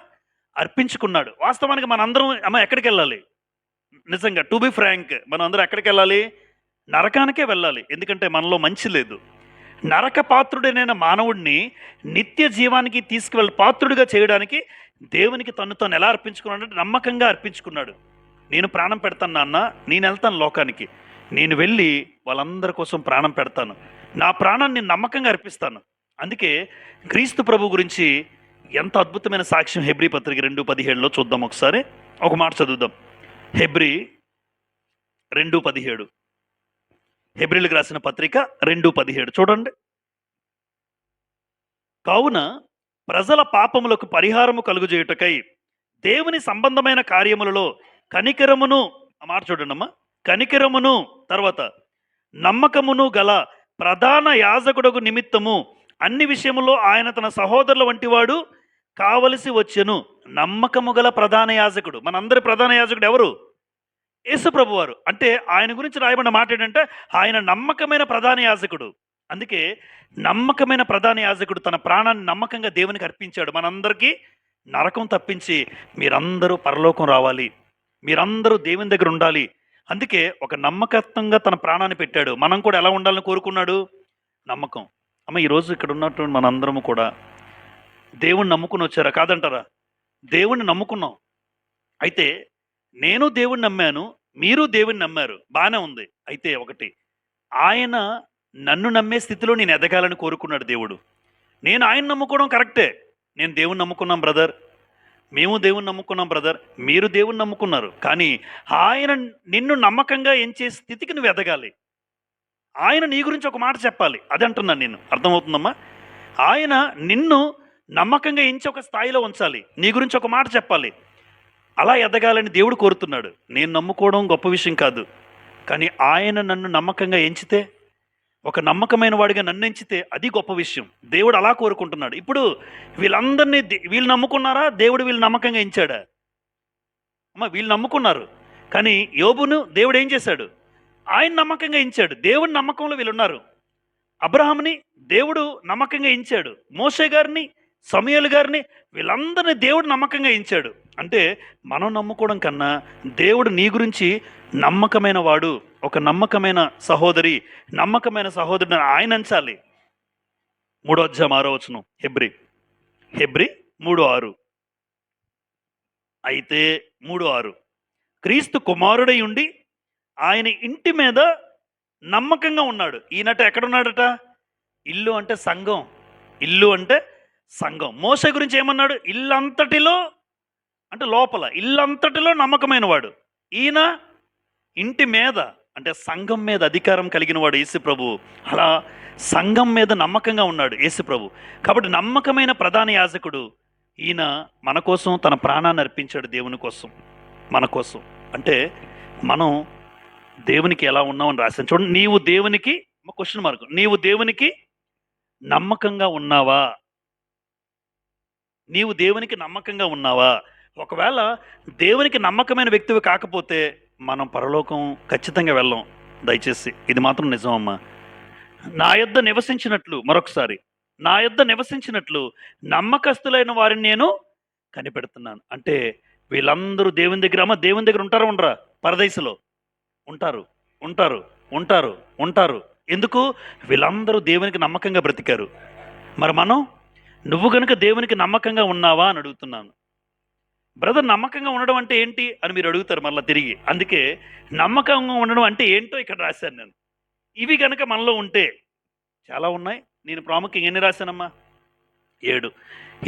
అర్పించుకున్నాడు. వాస్తవానికి మనందరం ఎక్కడికి వెళ్ళాలి? నిజంగా టు బి ఫ్రాంక్, మనం అందరం ఎక్కడికి వెళ్ళాలి? నరకానికే వెళ్ళాలి. ఎందుకంటే మనలో మంచి లేదు. నరక పాత్రుడైన మానవుడిని నిత్య జీవానికి పాత్రుడిగా చేయడానికి దేవునికి తను తాను ఎలా అర్పించుకున్నాడంటే నమ్మకంగా అర్పించుకున్నాడు. నేను ప్రాణం పెడతాను నాన్న, నేను వెళ్తాను లోకానికి, నేను వెళ్ళి వాళ్ళందరి కోసం ప్రాణం పెడతాను, నా ప్రాణాన్ని నమ్మకంగా అర్పిస్తాను. అందుకే క్రీస్తు ప్రభు గురించి ఎంత అద్భుతమైన సాక్ష్యం హెబ్రీ పత్రిక 2:17లో చూద్దాం. ఒకసారి ఒక మాట చదువుదాం. హెబ్రీ 2:17, హెబ్రీలకు రాసిన పత్రిక 2:17 చూడండి. కావున ప్రజల పాపములకు పరిహారము కలుగుచేయుటకై దేవుని సంబంధమైన కార్యములలో కనికరమును, ఆ మాట చూడండి, కనికరమును తర్వాత నమ్మకమును గల ప్రధాన యాజకుడకు నిమిత్తము అన్ని విషయములో ఆయన తన సహోదరుల వంటివాడు కావలసి వచ్చెను. నమ్మకము గల ప్రధాన యాజకుడు. మనందరి ప్రధాన యాజకుడు ఎవరు? యేసు ప్రభు వారు. అంటే ఆయన గురించి రాయబడిన మాట ఏంటంటే ఆయన నమ్మకమైన ప్రధాన యాజకుడు. అందుకే నమ్మకమైన ప్రధాన యాజకుడు తన ప్రాణాన్ని నమ్మకంగా దేవునికి అర్పించాడు. మనందరికీ నరకం తప్పించి మీరందరూ పరలోకం రావాలి, మీరందరూ దేవుని దగ్గర ఉండాలి. అందుకే ఒక నమ్మకత్వంగా తన ప్రాణాన్ని పెట్టాడు. మనం కూడా ఎలా ఉండాలని కోరుకున్నాడు? నమ్మకం. ఈరోజు ఇక్కడ ఉన్నటువంటి మనందరము కూడా దేవుణ్ణి నమ్ముకుని వచ్చారా? కాదంటారా? దేవుణ్ణి నమ్ముకున్నాం. అయితే నేను దేవుణ్ణి నమ్మాను, మీరు దేవుణ్ణి నమ్మారు, బాగానే ఉంది. అయితే ఒకటి, ఆయన నన్ను నమ్మే స్థితిలో నేను ఎదగాలని కోరుకున్నాడు దేవుడు. నేను ఆయన నమ్ముకోవడం కరెక్టే. నేను దేవుణ్ణి నమ్ముకున్నాం బ్రదర్, మేము దేవుణ్ణి నమ్ముకున్నాం బ్రదర్, మీరు దేవుణ్ణి నమ్ముకున్నారు. కానీ ఆయన నిన్ను నమ్మకంగా ఎంచే స్థితికి నువ్వు ఎదగాలి. ఆయన నీ గురించి ఒక మాట చెప్పాలి. అది అంటున్నాను నేను. అర్థమవుతుందమ్మా? ఆయన నిన్ను నమ్మకంగా ఎంచి ఒక స్థాయిలో ఉంచాలి, నీ గురించి ఒక మాట చెప్పాలి. అలా ఎదగాలని దేవుడు కోరుతున్నాడు. నేను నమ్ముకోవడం గొప్ప విషయం కాదు, కానీ ఆయన నన్ను నమ్మకంగా ఎంచితే, ఒక నమ్మకమైన వాడిగా నన్ను ఎంచితే అది గొప్ప విషయం. దేవుడు అలా కోరుకుంటున్నాడు. ఇప్పుడు వీళ్ళందరినీ వీళ్ళు నమ్ముకున్నారా? దేవుడు వీళ్ళు నమ్మకంగా ఎంచాడా? వీళ్ళు నమ్ముకున్నారు. కానీ యోబును దేవుడు ఏం చేశాడు? ఆయన నమ్మకంగా ఎంచాడు. దేవుడి నమ్మకంలో వీళ్ళు ఉన్నారు. అబ్రహాముని దేవుడు నమ్మకంగా ఎంచాడు. మోషే గారిని, సమూయేలు గారిని, వీళ్ళందరినీ దేవుడు నమ్మకంగా ఎంచాడు. అంటే మనం నమ్ముకోవడం కన్నా దేవుడు నీ గురించి నమ్మకమైన వాడు, ఒక నమ్మకమైన సహోదరి, నమ్మకమైన సహోదరుని ఆయన ఎంచాలి. 3:6 హెబ్రీ 3:6. అయితే 3:6 క్రీస్తు కుమారుడై ఉండి ఆయన ఇంటి మీద నమ్మకంగా ఉన్నాడు. ఈయనట ఎక్కడున్నాడట? ఇల్లు అంటే సంఘం. ఇల్లు అంటే సంఘం. మోషే గురించి ఏమన్నాడు? ఇల్లంతటిలో అంటే లోపల ఇల్లంతటిలో నమ్మకమైన వాడు. ఈయన ఇంటి మీద అంటే సంఘం మీద అధికారం కలిగిన వాడు యేసు ప్రభువు. అలా సంఘం మీద నమ్మకంగా ఉన్నాడు యేసు ప్రభు. కాబట్టి నమ్మకమైన ప్రధాన యాజకుడు ఈయన మన కోసం తన ప్రాణాన్ని అర్పించాడు, దేవుని కోసం, మన కోసం. అంటే మనం దేవునికి ఎలా ఉన్నామని రాశాను చూడండి. నీవు దేవునికి క్వశ్చన్ మార్క్, నీవు దేవునికి నమ్మకంగా ఉన్నావా? నీవు దేవునికి నమ్మకంగా ఉన్నావా? ఒకవేళ దేవునికి నమ్మకమైన వ్యక్తివి కాకపోతే మనం పరలోకం ఖచ్చితంగా వెళ్ళం. దయచేసి ఇది మాత్రం నిజం అమ్మా. నా యొద్ద నివసించినట్లు, మరొకసారి, నా యొద్ద నివసించినట్లు నమ్మకస్తులైన వారిని నేను కనిపెడుతున్నాను. అంటే వీళ్ళందరూ దేవుని దగ్గర, అమ్మ దేవుని దగ్గర ఉంటారా ఉండరా? పరదేశంలో ఉంటారు, ఉంటారు, ఉంటారు, ఉంటారు. ఎందుకు? వీళ్ళందరూ దేవునికి నమ్మకంగా బ్రతికారు. మరి మనం, నువ్వు కనుక దేవునికి నమ్మకంగా ఉన్నావా అని అడుగుతున్నాను. బ్రదర్, నమ్మకంగా ఉండడం అంటే ఏంటి అని మీరు అడుగుతారు మళ్ళీ తిరిగి. అందుకే నమ్మకంగా ఉండడం అంటే ఏంటో ఇక్కడ రాశాను నేను. ఇవి కనుక మనలో ఉంటే, చాలా ఉన్నాయి, నేను ప్రాముఖ్యంగా ఎన్ని రాశానమ్మా? 7.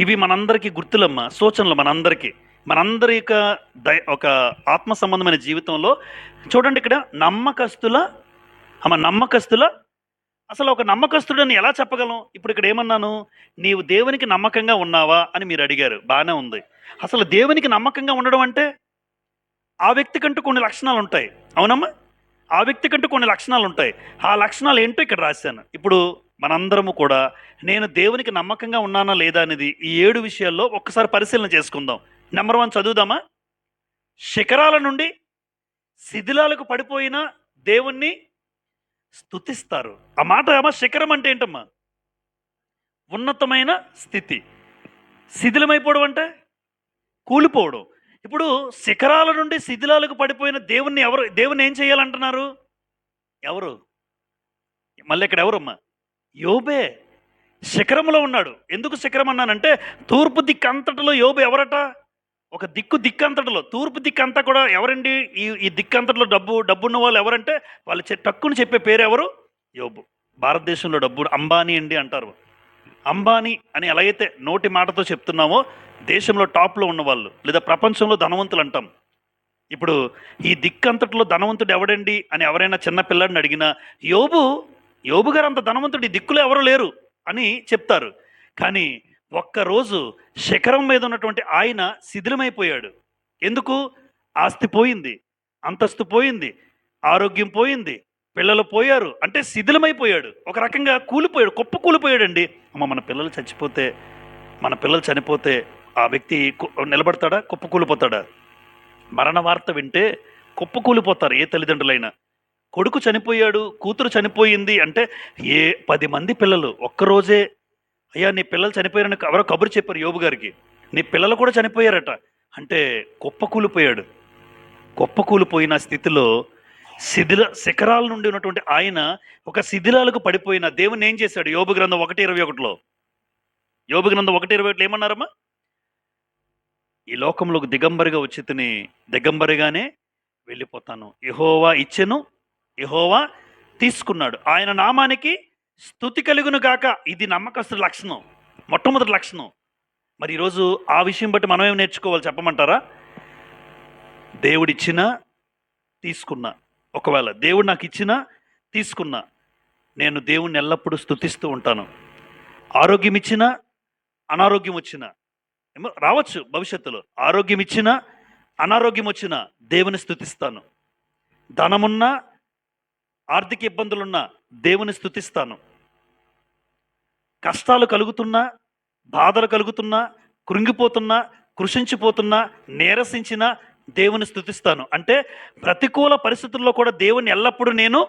ఇవి మనందరికీ గుర్తులమ్మా, సూచనలు మనందరి యొక్క ఒక ఆత్మ సంబంధమైన జీవితంలో. చూడండి ఇక్కడ నమ్మకస్తుల అసలు ఒక నమ్మకస్తుడని ఎలా చెప్పగలం? ఇప్పుడు ఇక్కడ ఏమన్నాను? నీవు దేవునికి నమ్మకంగా ఉన్నావా అని మీరు అడిగారు, బాగానే ఉంది. అసలు దేవునికి నమ్మకంగా ఉండడం అంటే ఆ వ్యక్తికంటూ కొన్ని లక్షణాలు ఉంటాయి, అవునమ్మా? ఆ వ్యక్తికంటూ కొన్ని లక్షణాలు ఉంటాయి. ఆ లక్షణాలు ఏంటో ఇక్కడ రాశాను. ఇప్పుడు మనందరము కూడా నేను దేవునికి నమ్మకంగా ఉన్నానా లేదా అనేది ఈ 7 విషయాల్లో ఒక్కసారి పరిశీలన చేసుకుందాం. నెంబర్ 1 చదువుదామా? శిఖరాల నుండి శిథిలాలకు పడిపోయిన దేవుణ్ణి స్తుతిస్తారు. ఆ మాట అమ్మా, శిఖరం అంటే ఏంటమ్మా? ఉన్నతమైన స్థితి. శిథిలమైపోవడం అంటే కూలిపోవడం. ఇప్పుడు శిఖరాల నుండి శిథిలాలకు పడిపోయిన దేవుణ్ణి ఏం చేయాలంటున్నారు? ఎవరు? మళ్ళీ ఇక్కడ ఎవరమ్మా? యోబే శిఖరంలో ఉన్నాడు. ఎందుకు శిఖరం అన్నానంటే, తూర్పు దిక్కంతటిలో యోబు ఎవరట? ఒక దిక్కంతటిలో, తూర్పు దిక్కంతా కూడా ఎవరండి? ఈ దిక్కంతటిలో డబ్బున్న వాళ్ళు ఎవరంటే, వాళ్ళు టక్కుని చెప్పే పేరు ఎవరు? యోబు. భారతదేశంలో డబ్బు అంబానీ అండి అంటారు. అంబానీ అని ఎలాగైతే నోటి మాటతో చెప్తున్నామో, దేశంలో టాప్లో ఉన్నవాళ్ళు లేదా ప్రపంచంలో ధనవంతులు అంటాం. ఇప్పుడు ఈ దిక్కంతటిలో ధనవంతుడు ఎవడండి అని ఎవరైనా చిన్న పిల్లాడిని అడిగినా, యోబు గారు అంత ధనవంతుడు ఈ దిక్కులో ఎవరు లేరు అని చెప్తారు. కానీ ఒక్కరోజు శిఖరం మీద ఉన్నటువంటి ఆయన శిథిలమైపోయాడు. ఎందుకు? ఆస్తి పోయింది, అంతస్తు పోయింది, ఆరోగ్యం పోయింది, పిల్లలు పోయారు, అంటే శిథిలమైపోయాడు. ఒక రకంగా కూలిపోయాడు, కూలిపోయాడండి. అమ్మ, మన పిల్లలు చనిపోతే ఆ వ్యక్తి నిలబడతాడా? కూలిపోతాడా? మరణ వార్త వింటే కూలిపోతారు ఏ తల్లిదండ్రులైనా. కొడుకు చనిపోయాడు, కూతురు చనిపోయింది అంటే 10 మంది పిల్లలు ఒక్కరోజే, అయ్యా నీ పిల్లలు చనిపోయారని ఎవరో కబురు చెప్పారు యోబు గారికి. నీ పిల్లలు కూడా చనిపోయారట అంటే కూలిపోయాడు. కూలిపోయిన స్థితిలో శిఖరాల నుండి ఉన్నటువంటి ఆయన ఒక శిథిలాలకు పడిపోయిన దేవుని ఏం చేశాడు? యోబు గ్రంథం 1:21లో, యోబు గ్రంథం 1:21 ఏమన్నారమ్మా? ఈ లోకంలోకి దిగంబరిగానే వెళ్ళిపోతాను. యెహోవా ఇచ్చెను, యెహోవా తీసుకున్నాడు, ఆయన నామానికి స్తుతి కలుగును గాక. ఇది నమ్మకస్తుల లక్షణం, మొట్టమొదటి లక్షణం. మరి ఈరోజు ఆ విషయం బట్టి మనం ఏం నేర్చుకోవాలి చెప్పమంటారా? దేవుడిచ్చినా తీసుకున్నా, ఒకవేళ దేవుడు నాకు ఇచ్చినా తీసుకున్నా, నేను దేవుణ్ణి ఎల్లప్పుడూ స్తుతిస్తూ ఉంటాను. ఆరోగ్యం ఇచ్చినా, అనారోగ్యం వచ్చినా, రావచ్చు భవిష్యత్తులో, ఆరోగ్యం ఇచ్చినా అనారోగ్యం వచ్చినా దేవుని స్తుతిస్తాను. ధనమున్నా, ఆర్థిక ఇబ్బందులున్నా దేవుని స్తుతిస్తాను. కష్టాలు కలుగుతున్నా, బాధలు కలుగుతున్నా, కృంగిపోతున్నా, కృషించిపోతున్నా, నీరసించిన దేవుని స్తుతిస్తాను. అంటే ప్రతికూల పరిస్థితుల్లో కూడా దేవుని ఎల్లప్పుడూ నేను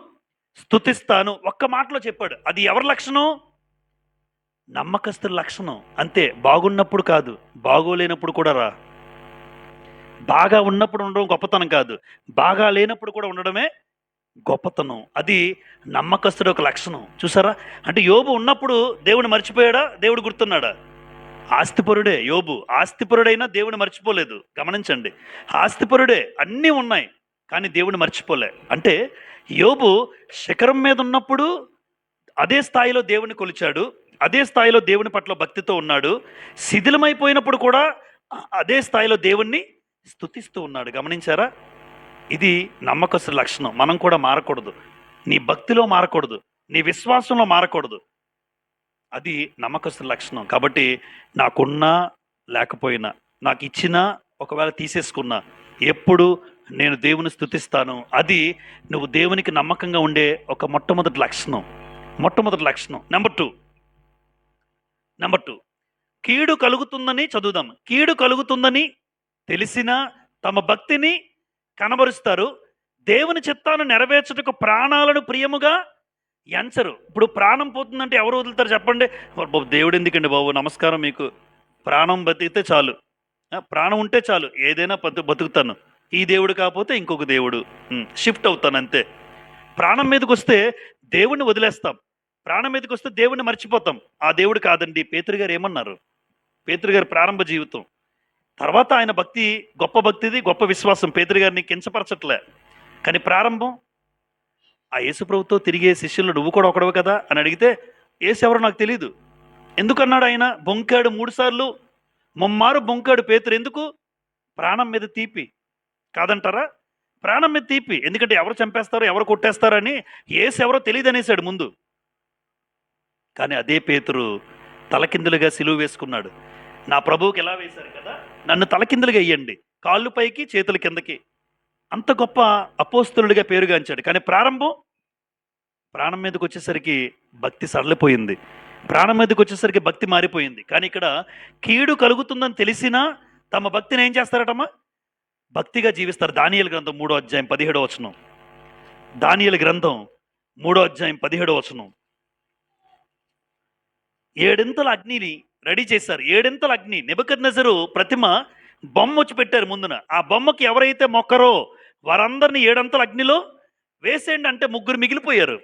స్తుతిస్తాను. ఒక్క మాటలో చెప్పాడు. అది ఎవరి లక్షణం? నమ్మకస్తుల లక్షణం. అంతే. బాగున్నప్పుడు కాదు, బాగోలేనప్పుడు కూడా రా. బాగా ఉన్నప్పుడు ఉండడం గొప్పతనం కాదు, బాగా లేనప్పుడు కూడా ఉండడమే గొప్పతనం. అది నమ్మకస్తుడి ఒక లక్షణం. చూసారా? అంటే యోబు ఉన్నప్పుడు దేవుడిని మర్చిపోయాడా? దేవుడు గుర్తున్నాడా? ఆస్తిపరుడే యోబు. ఆస్తిపరుడైనా దేవుడిని మర్చిపోలేదు. గమనించండి. ఆస్తిపరుడే, అన్నీ ఉన్నాయి. కానీ దేవుడిని మర్చిపోలే. అంటే యోబు శిఖరం మీద ఉన్నప్పుడు అదే స్థాయిలో దేవుని కొలిచాడు. అదే స్థాయిలో దేవుని పట్ల భక్తితో ఉన్నాడు. శిథిలమైపోయినప్పుడు కూడా అదే స్థాయిలో దేవుణ్ణి స్తుతిస్తూ ఉన్నాడు. గమనించారా? ఇది నమ్మకస్తుల లక్షణం. మనం కూడా మారకూడదు. నీ భక్తిలో మారకూడదు. నీ విశ్వాసంలో మారకూడదు. అది నమ్మకస్తుల లక్షణం. కాబట్టి నాకున్నా లేకపోయినా, నాకు ఇచ్చినా ఒకవేళ తీసేసుకున్నా, ఎప్పుడు నేను దేవుని స్తుతిస్తాను. అది నువ్వు దేవునికి నమ్మకంగా ఉండే ఒక మొట్టమొదటి లక్షణం. మొట్టమొదటి లక్షణం. నెంబర్ టూ, కీడు కలుగుతుందని చదువుదాం. కీడు కలుగుతుందని తెలిసినా తమ భక్తిని కనబరుస్తారు. దేవుని చిత్తాన్ని నెరవేర్చుటకు ప్రాణాలను ప్రియముగా ఎంచరు. ఇప్పుడు ప్రాణం పోతుందంటే ఎవరు వదులుతారు చెప్పండి? బాబు దేవుడు ఎందుకండి బాబు, నమస్కారం మీకు, ప్రాణం బతికితే చాలు, ప్రాణం ఉంటే చాలు, ఏదైనా బతుకుతాను, ఈ దేవుడు కాకపోతే ఇంకొక దేవుడు, షిఫ్ట్ అవుతాను అంతే. ప్రాణం మీదకి వస్తే దేవుణ్ణి వదిలేస్తాం. ప్రాణం మీదకి వస్తే దేవుణ్ణి మర్చిపోతాం. ఆ దేవుడు కాదండి. పేతురు గారు ఏమన్నారు? పేతురు గారి ప్రారంభ జీవితం తర్వాత ఆయన భక్తి గొప్ప భక్తిది, గొప్ప విశ్వాసం. పేతురు గారిని కించపరచట్లే. కానీ ప్రారంభం ఆ యేసుప్రభుతో తిరిగే శిష్యులు నువ్వు కూడా ఒకడవు కదా అని అడిగితే యేసు ఎవరో నాకు తెలియదు ఎందుకన్నాడు. ఆయన బొంకాడు 3 సార్లు, ముమ్మారు బొంకాడు పేతురు. ఎందుకు? ప్రాణం మీద తీపి. కాదంటారా? ప్రాణం మీద తీపి. ఎందుకంటే ఎవరు చంపేస్తారో, ఎవరు కొట్టేస్తారని యేసు ఎవరో తెలియదు అనేసాడు ముందు. కానీ అదే పేతురు తలకిందులుగా సిలువ వేసుకున్నాడు. నా ప్రభువుకి ఎలా వేశారు కదా, నన్ను తలకిందులుగా వేయండి, కాళ్ళు పైకి చేతుల కిందకి. అంత గొప్ప అపోస్తలుడిగా పేరుగాంచాడు. కానీ ప్రాణం మీదకి వచ్చేసరికి భక్తి సడలిపోయింది. ప్రాణం మీదకి వచ్చేసరికి భక్తి మారిపోయింది. కానీ ఇక్కడ కీడు కలుగుతుందని తెలిసినా తమ భక్తిని ఏం చేస్తారటమ్మా? భక్తిగా జీవిస్తారు. దానియేలు గ్రంథం 3వ అధ్యాయం 17వ వచనం. దానియేలు గ్రంథం 3వ అధ్యాయం 17వ వచనం. 7 అగ్నిని రెడీ చేశారు. 7 అగ్ని. నెబుకద్నెజరు ప్రతిమ బొమ్మ వచ్చి పెట్టారు ముందున. ఆ బొమ్మకి ఎవరైతే మొక్కరో వారందరినీ 7 అగ్నిలో వేసేయండి అంటే 3 మిగిలిపోయారు.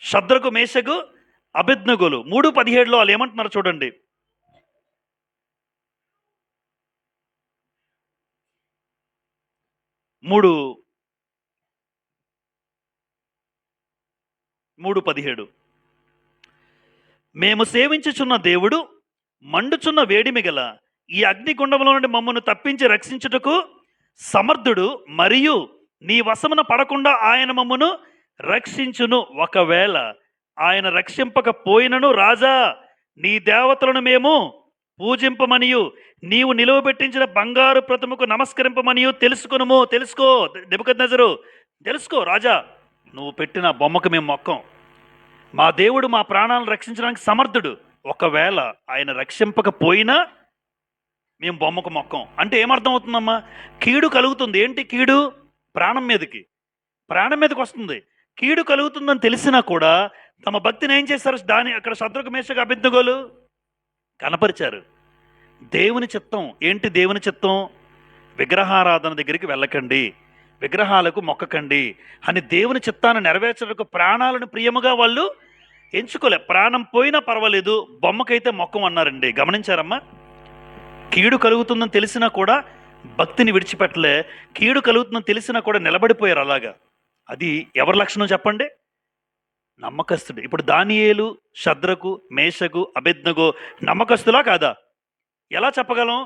షద్రకు, మేషకు, అబేద్నెగోలు. 3:17లో వాళ్ళు ఏమంటున్నారు చూడండి. మూడు 3:17 మేము సేవించుచున్న దేవుడు మండుచున్న వేడిమి గల ఈ అగ్నిగుండంలో నుండి మమ్మను తప్పించి రక్షించుటకు సమర్థుడు, మరియు నీ వశమున పడకుండా ఆయన మమ్మను రక్షించును. ఒకవేళ ఆయన రక్షింపకపోయినను రాజా నీ దేవతలను మేము పూజింపమనియు నీవు నిలువబెట్టించిన బంగారు ప్రతిమకు నమస్కరింపమనియు తెలుసుకునుము. తెలుసుకో నెబుకద్నెజరు, తెలుసుకో రాజా, నువ్వు పెట్టిన బొమ్మకు మేము మొక్కం. మా దేవుడు మా ప్రాణాలను రక్షించడానికి సమర్థుడు. ఒకవేళ ఆయన రక్షింపకపోయినా మేము బొమ్మకు మొక్కం. అంటే ఏమర్థం అవుతుందమ్మా? కీడు కలుగుతుంది. ఏంటి కీడు? ప్రాణం మీదకి వస్తుంది. కీడు కలుగుతుందని తెలిసినా కూడా తమ భక్తిని ఏం చేశారు? అక్కడ శత్రుకు, మేషకు, అబేద్నెగోలు కనపరిచారు. దేవుని చిత్తం ఏంటి? దేవుని చిత్తం విగ్రహారాధన దగ్గరికి వెళ్ళకండి, విగ్రహాలకు మొక్కకండి అని దేవుని చిత్తాన్ని నెరవేర్చడానికి ప్రాణాలను ప్రియముగా వాళ్ళు ఎంచుకోలే. ప్రాణం పోయినా పర్వాలేదు, బొమ్మకైతే మొక్కం అన్నారండి. గమనించారమ్మా? కీడు కలుగుతుందని తెలిసినా కూడా భక్తిని విడిచిపెట్టలే. కీడు కలుగుతుందని తెలిసినా కూడా నిలబడిపోయారు అలాగా. అది ఎవరి లక్షణం చెప్పండి? నమ్మకస్తుడు. ఇప్పుడు దానియేలు, షద్రకు, మేషకు, అబేద్నెగో నమ్మకస్తులా కాదా? ఎలా చెప్పగలం?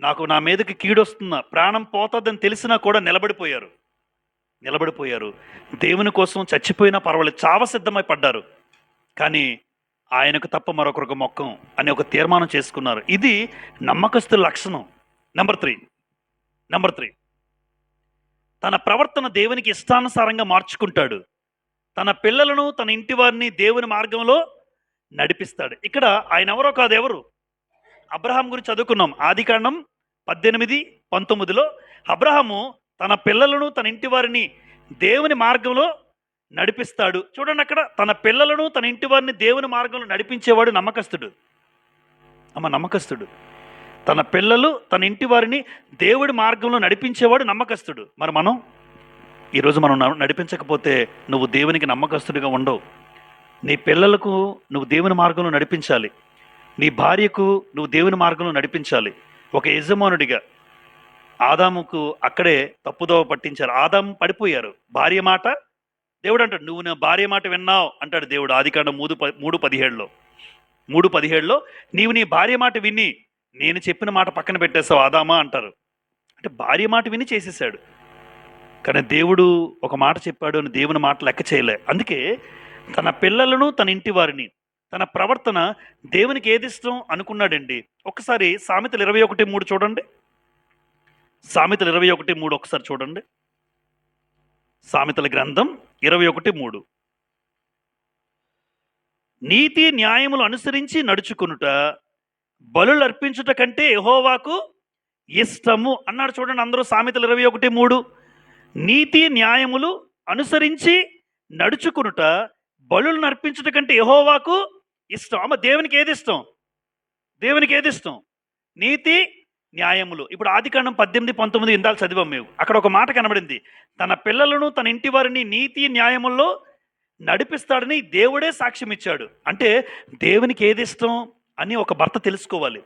నాకు నా మీదకి కీడు వస్తున్నా, ప్రాణం పోతుందని తెలిసినా కూడా నిలబడిపోయారు. దేవుని కోసం చచ్చిపోయినా పర్వాలేదు, చావ సిద్ధమై పడ్డారు. కానీ ఆయనకు తప్ప మరొకరికి మొక్కం అని ఒక తీర్మానం చేసుకున్నారు. ఇది నమ్మకస్తుల లక్షణం. నెంబర్ త్రీ, తన ప్రవర్తన దేవునికి ఇష్టానుసారంగా మార్చుకుంటాడు. తన పిల్లలను, తన ఇంటి వారిని దేవుని మార్గంలో నడిపిస్తాడు. ఇక్కడ ఆయన ఎవరో కాదు. ఎవరు? అబ్రహాం గురించి చదువుకున్నాం. ఆదికాండం 18:19లో అబ్రహాము తన పిల్లలను, తన ఇంటి వారిని దేవుని మార్గంలో నడిపిస్తాడు. చూడండి, అక్కడ తన పిల్లలను, తన ఇంటి వారిని దేవుని మార్గంలో నడిపించేవాడు నమ్మకస్తుడు. నమ్మకస్తుడు. తన పిల్లలు, తన ఇంటి వారిని దేవుడి మార్గంలో నడిపించేవాడు నమ్మకస్తుడు. మరి ఈరోజు మనం నడిపించకపోతే నువ్వు దేవునికి నమ్మకస్తుడిగా ఉండవు. నీ పిల్లలకు నువ్వు దేవుని మార్గంలో నడిపించాలి. నీ భార్యకు నువ్వు దేవుని మార్గంలో నడిపించాలి. ఒక యజమానుడిగా ఆదాముకు అక్కడే తప్పుదోవ పట్టించారు. ఆదాము పడిపోయారు. భార్య మాట దేవుడు అంటాడు, నువ్వు నా భార్య మాట విన్నావు అంటాడు దేవుడు. ఆదికాండం 3:17లో 3:17లో నీవు నీ భార్య మాట విని నేను చెప్పిన మాట పక్కన పెట్టేస్తావు ఆదామా అంటారు. అంటే భార్య మాట విని చేసేసాడు. కానీ దేవుడు ఒక మాట చెప్పాడు అని దేవుని మాట లెక్క చేయలే. అందుకే తన పిల్లలను, తన ఇంటి వారిని, తన ప్రవర్తన దేవునికి ఏది ఇష్టం అనుకున్నాడండి. ఒకసారి సామెతలు 21:3 చూడండి. సామెతలు 21:3 ఒకసారి చూడండి. సామెతల గ్రంథం 21:3. నీతి న్యాయములు అనుసరించి నడుచుకునుట బలులు అర్పించుట కంటే యెహోవాకు ఇష్టము అన్నాడు. చూడండి అందరూ సామెతలు 21:3. నీతి న్యాయములు అనుసరించి నడుచుకునుట బలులను అర్పించుట కంటే యెహోవాకు ఇష్టం. అమ్మ దేవునికి ఏది ఇష్టం? దేవునికి ఏది ఇష్టం? నీతి న్యాయములు. ఇప్పుడు ఆదికాండం 18-19 ఇందాక చదివాం మేము. అక్కడ ఒక మాట కనబడింది, తన పిల్లలను తన ఇంటి వారిని నీతి న్యాయముల్లో నడిపిస్తాడని దేవుడే సాక్ష్యం ఇచ్చాడు. అంటే దేవునికి ఏది ఇష్టం అని ఒక భర్త తెలుసుకోవాలి.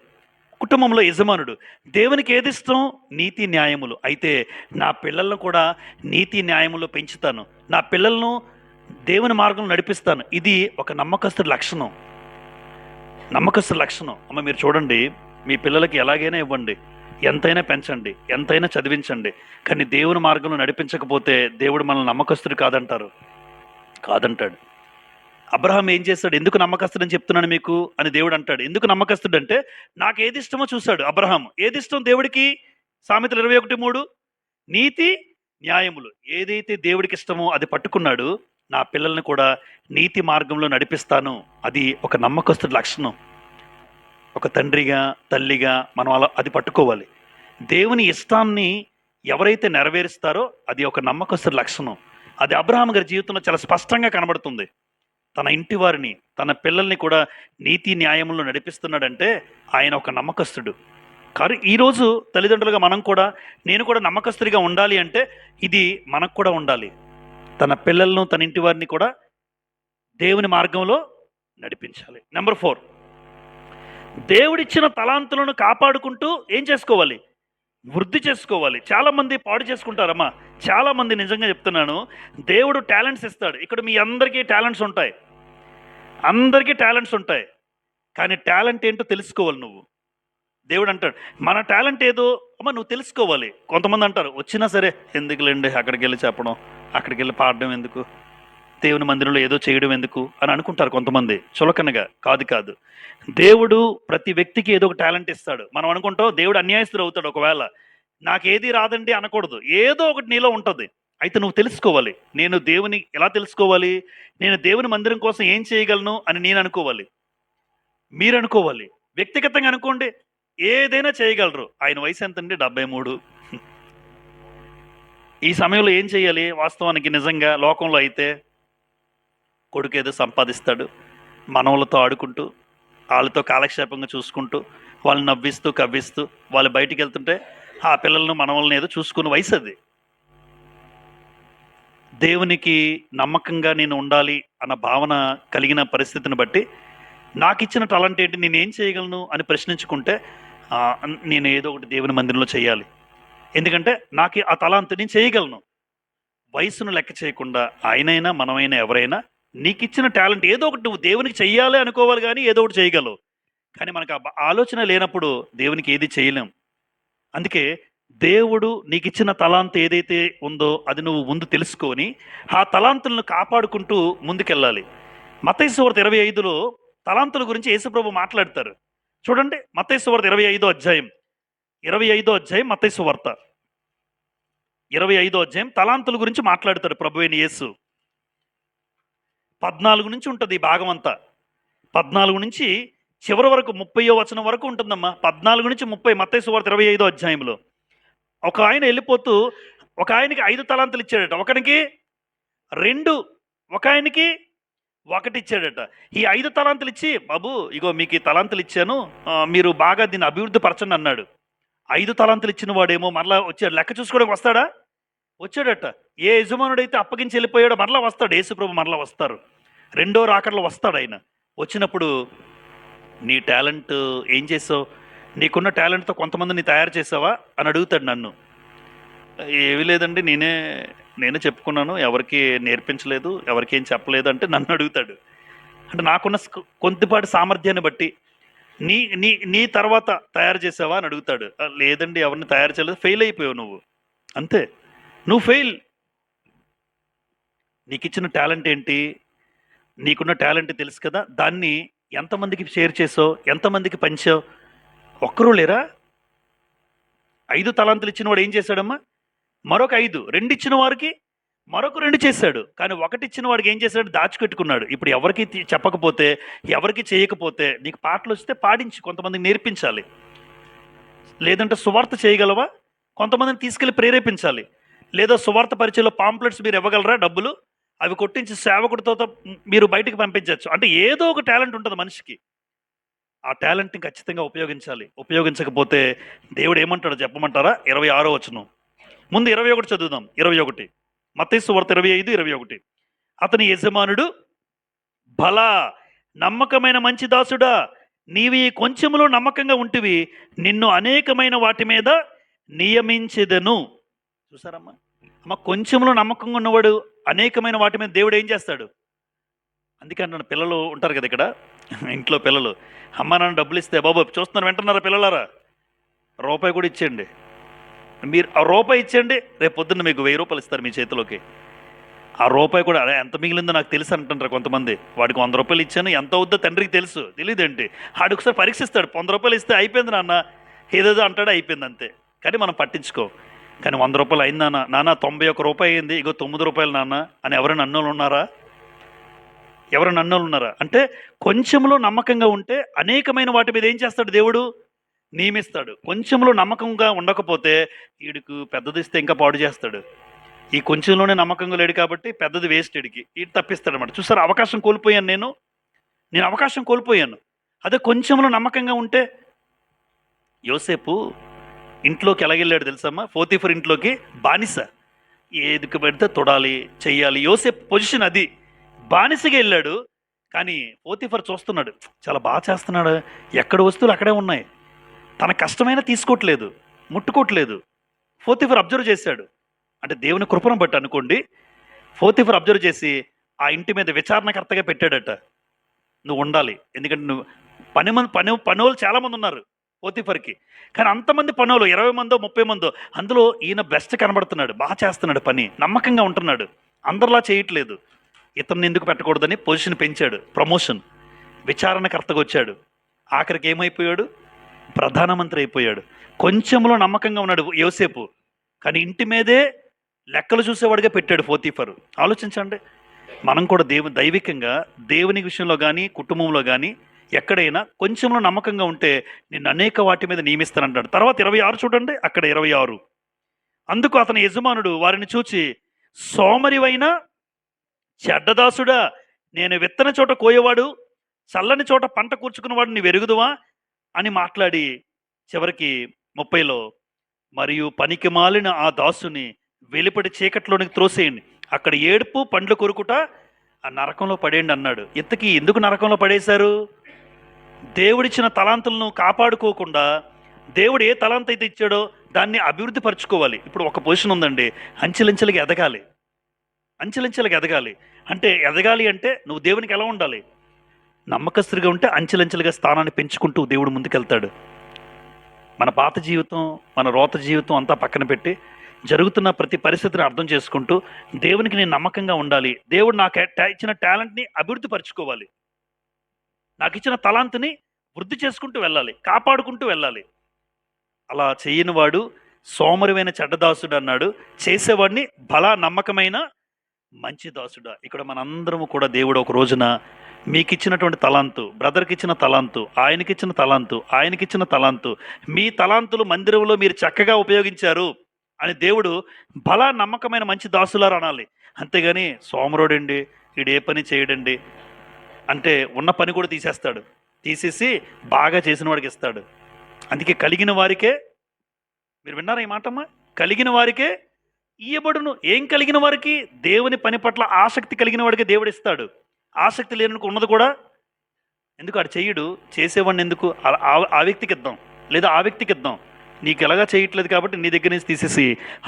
కుటుంబంలో యజమానుడు దేవునికి ఏది ఇష్టం? నీతి న్యాయములు. అయితే నా పిల్లలను కూడా నీతి న్యాయములు పెంచుతాను, నా పిల్లలను దేవుని మార్గంలో నడిపిస్తాను. ఇది ఒక నమ్మకస్తుడి లక్షణం. నమ్మకస్తుడి లక్షణం. అమ్మ మీరు చూడండి, మీ పిల్లలకి ఎలాగైనా ఇవ్వండి, ఎంతైనా పెంచండి, ఎంతైనా చదివించండి, కానీ దేవుని మార్గంలో నడిపించకపోతే దేవుడు మనల్ని నమ్మకస్తుడు కాదంటాడు. అబ్రహాం ఏం చేస్తాడు? ఎందుకు నమ్మకస్తుడని చెప్తున్నాను మీకు అని దేవుడు అంటాడు. ఎందుకు నమ్మకస్తుడు అంటే నాకు ఏది ఇష్టమో చూశాడు అబ్రహాం. ఏది ఇష్టం దేవుడికి? సామెతలు 21:3 నీతి న్యాయములు. ఏదైతే దేవుడికి ఇష్టమో అది పట్టుకున్నాడు. నా పిల్లల్ని కూడా నీతి మార్గంలో నడిపిస్తాను. అది ఒక నమ్మకస్తుడి లక్షణం. ఒక తండ్రిగా, తల్లిగా మనం అలా అది పట్టుకోవాలి. దేవుని ఇష్టాన్ని ఎవరైతే నెరవేరుస్తారో అది ఒక నమ్మకస్తుడి లక్షణం. అది అబ్రహాం గారి జీవితంలో చాలా స్పష్టంగా కనబడుతుంది. తన ఇంటి వారిని, తన పిల్లల్ని కూడా నీతి న్యాయంలో నడిపిస్తున్నాడంటే ఆయన ఒక నమ్మకస్తుడు. కానీ ఈరోజు తల్లిదండ్రులుగా నేను కూడా నమ్మకస్తుడిగా ఉండాలి అంటే ఇది మనకు కూడా ఉండాలి. తన పిల్లలను, తన ఇంటి వారిని కూడా దేవుని మార్గంలో నడిపించాలి. నెంబర్ 4, దేవుడిచ్చిన తలాంతులను కాపాడుకుంటూ ఏం చేసుకోవాలి? వృద్ధి చేసుకోవాలి. చాలామంది పాడు చేసుకుంటారమ్మా. చాలామంది నిజంగా చెప్తున్నాను, దేవుడు టాలెంట్స్ ఇస్తాడు. ఇక్కడ మీ అందరికీ టాలెంట్స్ ఉంటాయి, అందరికీ టాలెంట్స్ ఉంటాయి. కానీ టాలెంట్ ఏంటో తెలుసుకోవాలి నువ్వు. దేవుడు అంటాడు మన టాలెంట్ ఏదో అమ్మ నువ్వు తెలుసుకోవాలి. కొంతమంది అంటారు వచ్చినా సరే ఎందుకులేండి, అక్కడికి వెళ్ళి చెప్పడం, అక్కడికి వెళ్ళి పాడడం ఎందుకు, దేవుని మందిరంలో ఏదో చేయడం ఎందుకు అని అనుకుంటారు కొంతమంది చులకనగా. కాదు. దేవుడు ప్రతి వ్యక్తికి ఏదో ఒక టాలెంట్ ఇస్తాడు. మనం అనుకుంటాం దేవుడు అన్యాయస్తుడు అవుతాడు. ఒకవేళ నాకేది రాదండి అనకూడదు. ఏదో ఒకటి నీలో ఉంటుంది. అయితే నువ్వు తెలుసుకోవాలి. నేను దేవుని ఎలా తెలుసుకోవాలి? నేను దేవుని మందిరం కోసం ఏం చేయగలను అని నేను అనుకోవాలి, మీరు అనుకోవాలి. వ్యక్తిగతంగా అనుకోండి, ఏదైనా చేయగలరు. ఆయన వయసు ఎంతండి? 73. ఈ సమయంలో ఏం చేయాలి? వాస్తవానికి నిజంగా లోకంలో అయితే కొడుకు ఏదో సంపాదిస్తాడు, మనవలతో ఆడుకుంటూ, వాళ్ళతో కాలక్షేపంగా చూసుకుంటూ, వాళ్ళని నవ్విస్తూ కవ్విస్తూ వాళ్ళు బయటికి వెళ్తుంటే ఆ పిల్లలను మనవల్ని ఏదో చూసుకునే వయసు అది. దేవునికి నమ్మకంగా నేను ఉండాలి అన్న భావన కలిగిన పరిస్థితిని బట్టి నాకు ఇచ్చిన టాలెంట్ ఏంటి, నేనేం చేయగలను అని ప్రశ్నించుకుంటే నేను ఏదో ఒకటి దేవుని మందిరంలో చేయాలి. ఎందుకంటే నాకు ఆ తలాంతు నేను చేయగలను. వయసును లెక్క చేయకుండా ఆయనైనా మనమైనా ఎవరైనా నీకు ఇచ్చిన టాలెంట్ ఏదో ఒకటి నువ్వు దేవునికి చెయ్యాలి అనుకోవాలి, కానీ ఏదో ఒకటి చేయగలవు. కానీ మనకు ఆ ఆలోచన లేనప్పుడు దేవునికి ఏది చేయలేం. అందుకే దేవుడు నీకు ఇచ్చిన తలాంతు ఏదైతే ఉందో అది నువ్వు ముందు తెలుసుకొని ఆ తలాంతులను కాపాడుకుంటూ ముందుకెళ్ళాలి. మత్తయి సువార్త 25లో తలాంతుల గురించి యేసుప్రభు మాట్లాడతారు. చూడండి, మత్తయి సువార్త 25వ అధ్యాయం మత్తయి సువార్త 25వ అధ్యాయం తలాంతుల గురించి మాట్లాడతాడు ప్రభు అయిన యేసు. 14 నుంచి ఉంటుంది ఈ భాగం అంతా. 14 నుంచి చివరి వరకు 30వ వచనం వరకు ఉంటుందమ్మా. 14 నుంచి 30 మత్తయి సువార్త 25వ అధ్యాయంలో ఒక ఆయన వెళ్ళిపోతూ ఒక ఆయనకి 5 తలాంతులు ఇచ్చాడట, ఒకనికి 2, ఒక ఆయనకి 1 ఇచ్చాడట. ఈ 5 తలాంతులు ఇచ్చి బాబు ఇగో మీకు ఈ తలాంతులు ఇచ్చాను, మీరు బాగా దీన్ని అభివృద్ధి పరచండి అన్నాడు. 5 తలాంతులు ఇచ్చిన వాడేమో మరలా వచ్చాడు. లెక్క చూసుకోవడానికి వస్తాడా? వచ్చాడట. ఏ యజమానుడైతే అప్పగించి వెళ్ళిపోయాడో మరలా వస్తాడు. యేసుప్రభు మరలా వస్తారు. రెండో రాకడలో వస్తాడు ఆయన. వచ్చినప్పుడు నీ టాలెంట్ ఏం చేసావు, నీకున్న టాలెంట్తో కొంతమందిని తయారు చేసావా అని అడుగుతాడు నన్ను. ఏమీ లేదండి, నేనే చెప్పుకున్నాను, ఎవరికి నేర్పించలేదు, ఎవరికి ఏం చెప్పలేదు అంటే నన్ను అడుగుతాడు. అంటే నాకున్న కొద్దిపాటి సామర్థ్యాన్ని బట్టి నీ నీ నీ తర్వాత తయారు చేసావా అని అడుగుతాడు. లేదండి, ఎవరిని తయారు చేయలేదు, ఫెయిల్ అయిపోయావు నువ్వు, అంతే, నువ్వు ఫెయిల్. నీకు ఇచ్చిన టాలెంట్ ఏంటి, నీకున్న టాలెంట్ తెలుసు కదా, దాన్ని ఎంతమందికి షేర్ చేసావు, ఎంతమందికి పంచావు? ఒక్కరూ లేరా? 5 తలాంతులు ఇచ్చిన వాడు ఏం చేశాడమ్మా? మరొక 5, 2 ఇచ్చిన వారికి మరొక 2 చేశాడు. కానీ 1 ఇచ్చిన వాడికి ఏం చేశాడు? దాచిపెట్టుకున్నాడు. ఇప్పుడు ఎవరికి చెప్పకపోతే, ఎవరికి చేయకపోతే, నీకు పాటలు వస్తే పాడించి కొంతమందికి నేర్పించాలి. లేదంటే సువార్త చేయగలవా? కొంతమందిని తీసుకెళ్ళి ప్రేరేపించాలి. లేదా సువార్త పరిచయంలో పాంప్లెట్స్ మీరు ఇవ్వగలరా డబ్బులు? అవి కొట్టించి సేవకుడితో మీరు బయటకు పంపించవచ్చు. అంటే ఏదో ఒక టాలెంట్ ఉంటుంది మనిషికి. ఆ టాలెంట్ని ఖచ్చితంగా ఉపయోగించాలి. ఉపయోగించకపోతే దేవుడు ఏమంటాడో చెప్పమంటారా? 26వ వచనం. ముందు 21 చదువుదాం. 21 మత్తయి సువార్త 25:21. అతని యజమానుడు, భలా నమ్మకమైన మంచి దాసుడా, నీవి కొంచెములో నమ్మకంగా ఉంటివి, నిన్ను అనేకమైన వాటి మీద నియమించెదను. చూసారమ్మా, అమ్మ, కొంచెంలో నమ్మకంగా ఉన్నవాడు అనేకమైన వాటి మీద దేవుడు ఏం చేస్తాడు? అందుకే అంటున్నాను, పిల్లలు ఉంటారు కదా ఇక్కడ ఇంట్లో పిల్లలు, అమ్మ నాన్న డబ్బులు ఇస్తే, బాబు చూస్తున్నారు వింటున్నారా పిల్లలారా, రూపాయి కూడా ఇచ్చేయండి, మీరు ఆ రూపాయి ఇచ్చేయండి, రేపు పొద్దున్న మీకు 1000 రూపాయలు ఇస్తారు మీ చేతిలోకి. ఆ రూపాయి కూడా ఎంత మిగిలిందో నాకు తెలుసు అంటుంటారు కొంతమంది. వాడికి 100 రూపాయలు ఇచ్చాను, ఎంత అవుద్దో తండ్రికి తెలుసు, తెలియదేంటి? ఆడికి ఒకసారి పరీక్షిస్తాడు. 100 రూపాయలు ఇస్తే అయిపోయింది నాన్న, ఏదేదో అంటాడు, అయిపోయింది అంతే. కానీ మనం పట్టించుకో. కానీ 100 రూపాయలు అయిందా నాన్న, 91 రూపాయలు అయింది, ఇగో 9 రూపాయలు నాన్న అని ఎవరైనా అన్నోళ్ళు ఉన్నారా? ఎవరైనా అన్నోళ్ళు ఉన్నారా? అంటే కొంచెంలో నమ్మకంగా ఉంటే అనేకమైన వాటి మీద ఏం చేస్తాడు దేవుడు? నియమిస్తాడు. కొంచెంలో నమ్మకంగా ఉండకపోతే వీడికి పెద్దది ఇస్తే ఇంకా పాడు చేస్తాడు. ఈ కొంచెంలోనే నమ్మకంగా లేడు కాబట్టి పెద్దది వేస్ట్ వీడికి, వీడు తప్పిస్తాడు అనమాట. చూసారా, అవకాశం కోల్పోయాను నేను అవకాశం కోల్పోయాను. అదే కొంచెంలో నమ్మకంగా ఉంటే, యోసేపు ఇంట్లోకి ఎలాగెళ్ళాడు తెలుసమ్మా? పోతీఫర్ ఇంట్లోకి బానిస, ఏదికి పెడితే తొడాలి, చెయ్యాలి. యోసేపు పొజిషన్ అది, బానిసగా వెళ్ళాడు. కానీ పోతీఫర్ చూస్తున్నాడు, చాలా బాగా చేస్తున్నాడు, ఎక్కడ వస్తువులు అక్కడే ఉన్నాయి, తన కష్టమైనా తీసుకోవట్లేదు, ముట్టుకోవట్లేదు. పోతీఫర్ అబ్జర్వ్ చేశాడు. అంటే దేవుని కృపను బట్టి అనుకోండి, పోతీఫర్ అబ్జర్వ్ చేసి ఆ ఇంటి మీద విచారణకర్తగా పెట్టాడట. నువ్వు ఉండాలి, ఎందుకంటే నువ్వు పనులు చాలామంది ఉన్నారు పోతీఫర్కి. కానీ అంతమంది పనులు 20 మందో 30 మందో, అందులో ఈయన బెస్ట్ కనబడుతున్నాడు, బాగా చేస్తున్నాడు పని, నమ్మకంగా ఉంటున్నాడు, అందరిలా చేయట్లేదు. ఇతన్ని ఎందుకు పెట్టకూడదని పొజిషన్ పెంచాడు, ప్రమోషన్, విచారణకర్తగా వచ్చాడు. ఆఖరికి ఏమైపోయాడు? ప్రధానమంత్రి అయిపోయాడు. కొంచెంలో నమ్మకంగా ఉన్నాడు యోసేపు, కానీ ఇంటి మీదే లెక్కలు చూసేవాడిగా పెట్టాడు పోతీఫరు. ఆలోచించండి, మనం కూడా దైవికంగా దేవుని విషయంలో కానీ కుటుంబంలో కానీ ఎక్కడైనా కొంచెంలో నమ్మకంగా ఉంటే నిన్ను అనేక వాటి మీద నియమిస్తానంటాడు. తర్వాత 26 చూడండి, అక్కడ 26. అందుకు అతని యజమానుడు వారిని చూచి, సోమరివైన చెడ్డదాసుడా, నేను విత్తన చోట కోయేవాడు, చల్లని చోట పంట కూర్చుకున్నవాడు నీ వెరుగుదువా అని మాట్లాడి చివరికి 30లో, మరియు పనికి మాలిన ఆ దాసుని వెలుపడి చీకట్లోనికి త్రోసేయండి, అక్కడ ఏడుపు పండ్లు కొరుకుట, ఆ నరకంలో పడేయండి అన్నాడు. ఇంతకీ ఎందుకు నరకంలో పడేశారు? దేవుడిచ్చిన తలాంతులను కాపాడుకోకుండా, దేవుడు ఏ తలాంత అయితే ఇచ్చాడో దాన్ని అభివృద్ధి పరచుకోవాలి. ఇప్పుడు ఒక పొజిషన్ ఉందండి, అంచెలంచెలుగా ఎదగాలి, అంచెలంచెలుగా ఎదగాలి. అంటే ఎదగాలి అంటే నువ్వు దేవునికి ఎలా ఉండాలి? నమ్మకస్తుడిగా ఉంటే అంచెలంచెలుగా స్థానాన్ని పెంచుకుంటూ దేవుడు ముందుకెళ్తాడు. మన పాత జీవితం, మన రోత జీవితం అంతా పక్కన పెట్టి జరుగుతున్న ప్రతి పరిస్థితిని అర్థం చేసుకుంటూ దేవునికి నేను నమ్మకంగా ఉండాలి, దేవుడు నాకు ఇచ్చిన టాలెంట్ని అభివృద్ధి పరచుకోవాలి, నాకు ఇచ్చిన తలాంతుని వృద్ధి చేసుకుంటూ వెళ్ళాలి, కాపాడుకుంటూ వెళ్ళాలి. అలా చేయని వాడు సోమరివైన చెడ్డదాసుడు అన్నాడు, చేసేవాడిని బలా నమ్మకమైన మంచి దాసుడా. ఇక్కడ మనందరము కూడా దేవుడు ఒక రోజున మీకు ఇచ్చినటువంటి తలాంతు, బ్రదర్కి ఇచ్చిన తలాంతు, ఆయనకిచ్చిన తలాంతు, ఆయనకిచ్చిన తలాంతు, మీ తలాంతులు మందిరంలో మీరు చక్కగా ఉపయోగించారు అని దేవుడు బలా నమ్మకమైన మంచి దాసులారు అనాలి. అంతేగాని సోమరుడండి, వీడు ఏ పని చేయడండి అంటే ఉన్న పని కూడా తీసేస్తాడు, తీసేసి బాగా చేసిన వాడికి ఇస్తాడు. అందుకే కలిగిన వారికే, మీరు విన్నారా ఈ మాటమ్మా? కలిగిన వారికే ఇయ్యబడును. ఏం కలిగిన వారికి? దేవుని పని పట్ల ఆసక్తి కలిగిన వాడికి దేవుడు ఇస్తాడు. ఆసక్తి లేనికి ఉన్నది కూడా ఎందుకు ఆడు చెయ్యడు, చేసేవాడిని ఎందుకు ఆ వ్యక్తికి ఇద్దాం, లేదా ఆ వ్యక్తికి ఇద్దాం. నీకు ఎలాగా చేయట్లేదు కాబట్టి నీ దగ్గర నుంచి తీసేసి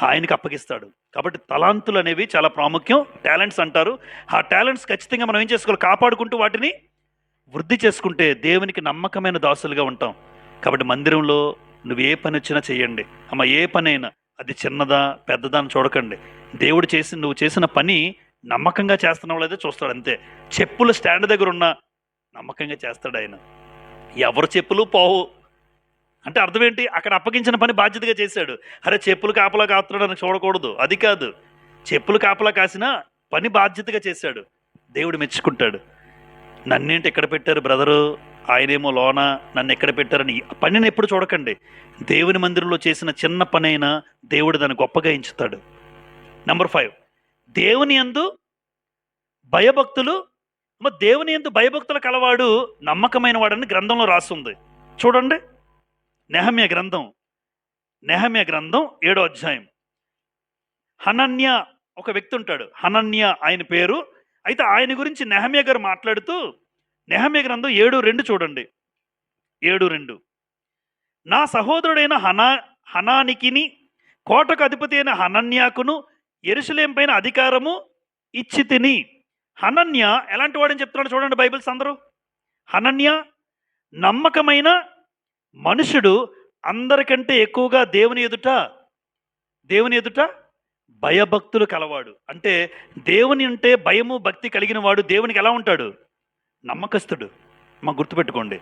ఆయనకి అప్పగిస్తాడు. కాబట్టి తలాంతులు అనేవి చాలా ప్రాముఖ్యం. టాలెంట్స్ అంటారు. ఆ టాలెంట్స్ ఖచ్చితంగా మనం ఏం చేసుకోవాలి? కాపాడుకుంటూ వాటిని వృద్ధి చేసుకుంటే దేవునికి నమ్మకమైన దాసులుగా ఉంటాం. కాబట్టి మందిరంలో నువ్వు ఏ పని వచ్చినా చెయ్యండి. అమ్మ, ఏ పని అయినా అది చిన్నదా పెద్దదా అని చూడకండి. దేవుడు నువ్వు చేసిన పని నమ్మకంగా చేస్తున్నావు లేదో చూస్తాడు అంతే. చెప్పులు స్టాండ్ దగ్గర ఉన్న నమ్మకంగా చేస్తాడు ఆయన. ఎవరు చెప్పులు పోవు అంటే అర్థం ఏంటి? అక్కడ అప్పగించిన పని బాధ్యతగా చేశాడు. అరే చెప్పులు కాపలా కాస్తున్నాడు అని చూడకూడదు, అది కాదు. చెప్పులు కాపలా కాసినా పని బాధ్యతగా చేశాడు, దేవుడు మెచ్చుకుంటాడు. నన్నేంటి ఎక్కడ పెట్టారు బ్రదరు, ఆయనేమో లోన, నన్ను ఎక్కడ పెట్టారని పనిని ఎప్పుడు చూడకండి. దేవుని మందిరంలో చేసిన చిన్న పని అయినా దేవుడు దాన్ని గొప్పగా ఎంచుతాడు. నెంబర్ 5, దేవుని యందు భయభక్తులు. దేవుని యందు భయభక్తులు కలవాడు నమ్మకమైన వాడని గ్రంథంలో రాస్తుంది. చూడండి, నెహమ్యా గ్రంథం 7వ అధ్యాయం. హనన్య ఒక వ్యక్తి ఉంటాడు, హనన్య ఆయన పేరు. అయితే ఆయన గురించి నెహమ్యా గారు మాట్లాడుతూ నెహమ్యా గ్రంథం 7:2 చూడండి. 7:2, నా సహోదరుడైన హనానికిని కోటకు అధిపతి అయిన హనన్యాకును యెరూషలేము పైన అధికారము ఇచ్చి తిని. హనన్య ఎలాంటి వాడని చెప్తున్నాడు చూడండి బైబిల్స్ అందరూ. హనన్య నమ్మకమైన మనుషుడు, అందరికంటే ఎక్కువగా దేవుని ఎదుట భయభక్తులు కలవాడు. అంటే దేవుని అంటే భయము భక్తి కలిగిన వాడు దేవునికి ఎలా ఉంటాడు? నమ్మకస్తుడు. గుర్తుపెట్టుకోండి,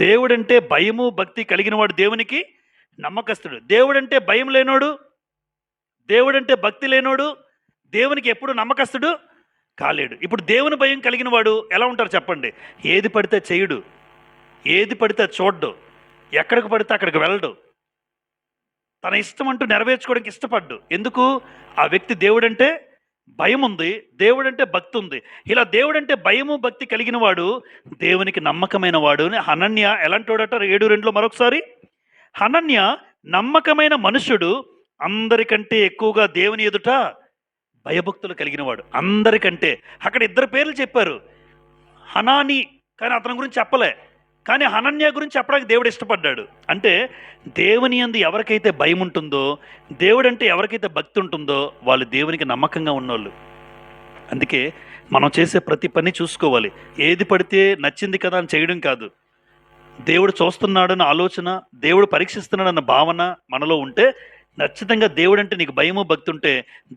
దేవుడంటే భయము భక్తి కలిగిన వాడు దేవునికి నమ్మకస్తుడు. దేవుడంటే భయం లేనోడు, దేవుడంటే భక్తి లేనోడు దేవునికి ఎప్పుడు నమ్మకస్తుడు కాలేడు. ఇప్పుడు దేవుని భయం కలిగిన వాడు ఎలా ఉంటారు చెప్పండి? ఏది పడితే చేయడు, ఏది పడితే చూడ్డు, ఎక్కడికి పడితే అక్కడికి వెళ్ళడు, తన ఇష్టం అంటూ నెరవేర్చుకోవడానికి ఇష్టపడ్డు. ఎందుకు? ఆ వ్యక్తి దేవుడంటే భయం ఉంది, దేవుడంటే భక్తి ఉంది. ఇలా దేవుడంటే భయము భక్తి కలిగిన వాడు దేవునికి నమ్మకమైన వాడు అని హనన్య ఎలాంటి వాడట? 7:2 మరొకసారి, హనన్య నమ్మకమైన మనుషుడు, అందరికంటే ఎక్కువగా దేవుని ఎదుట భయభక్తులు కలిగిన వాడు. అందరికంటే అక్కడ 2 పేర్లు చెప్పారు, హనాని, కానీ అతని గురించి చెప్పలే. కానీ హనన్య గురించి చెప్పడానికి దేవుడు ఇష్టపడ్డాడు. అంటే దేవుని యందు ఎవరికైతే భయం ఉంటుందో, దేవుడంటే ఎవరికైతే భక్తి ఉంటుందో వాళ్ళు దేవునికి నమ్మకంగా ఉన్నోళ్ళు. అందుకే మనం చేసే ప్రతి పని చూసుకోవాలి. ఏది పడితే నచ్చింది కదా అని చేయడం కాదు. దేవుడు చూస్తున్నాడన్న ఆలోచన, దేవుడు పరీక్షిస్తున్నాడన్న భావన మనలో ఉంటే, ఖచ్చితంగా దేవుడంటే నీకు భయము భక్తి ఉంటే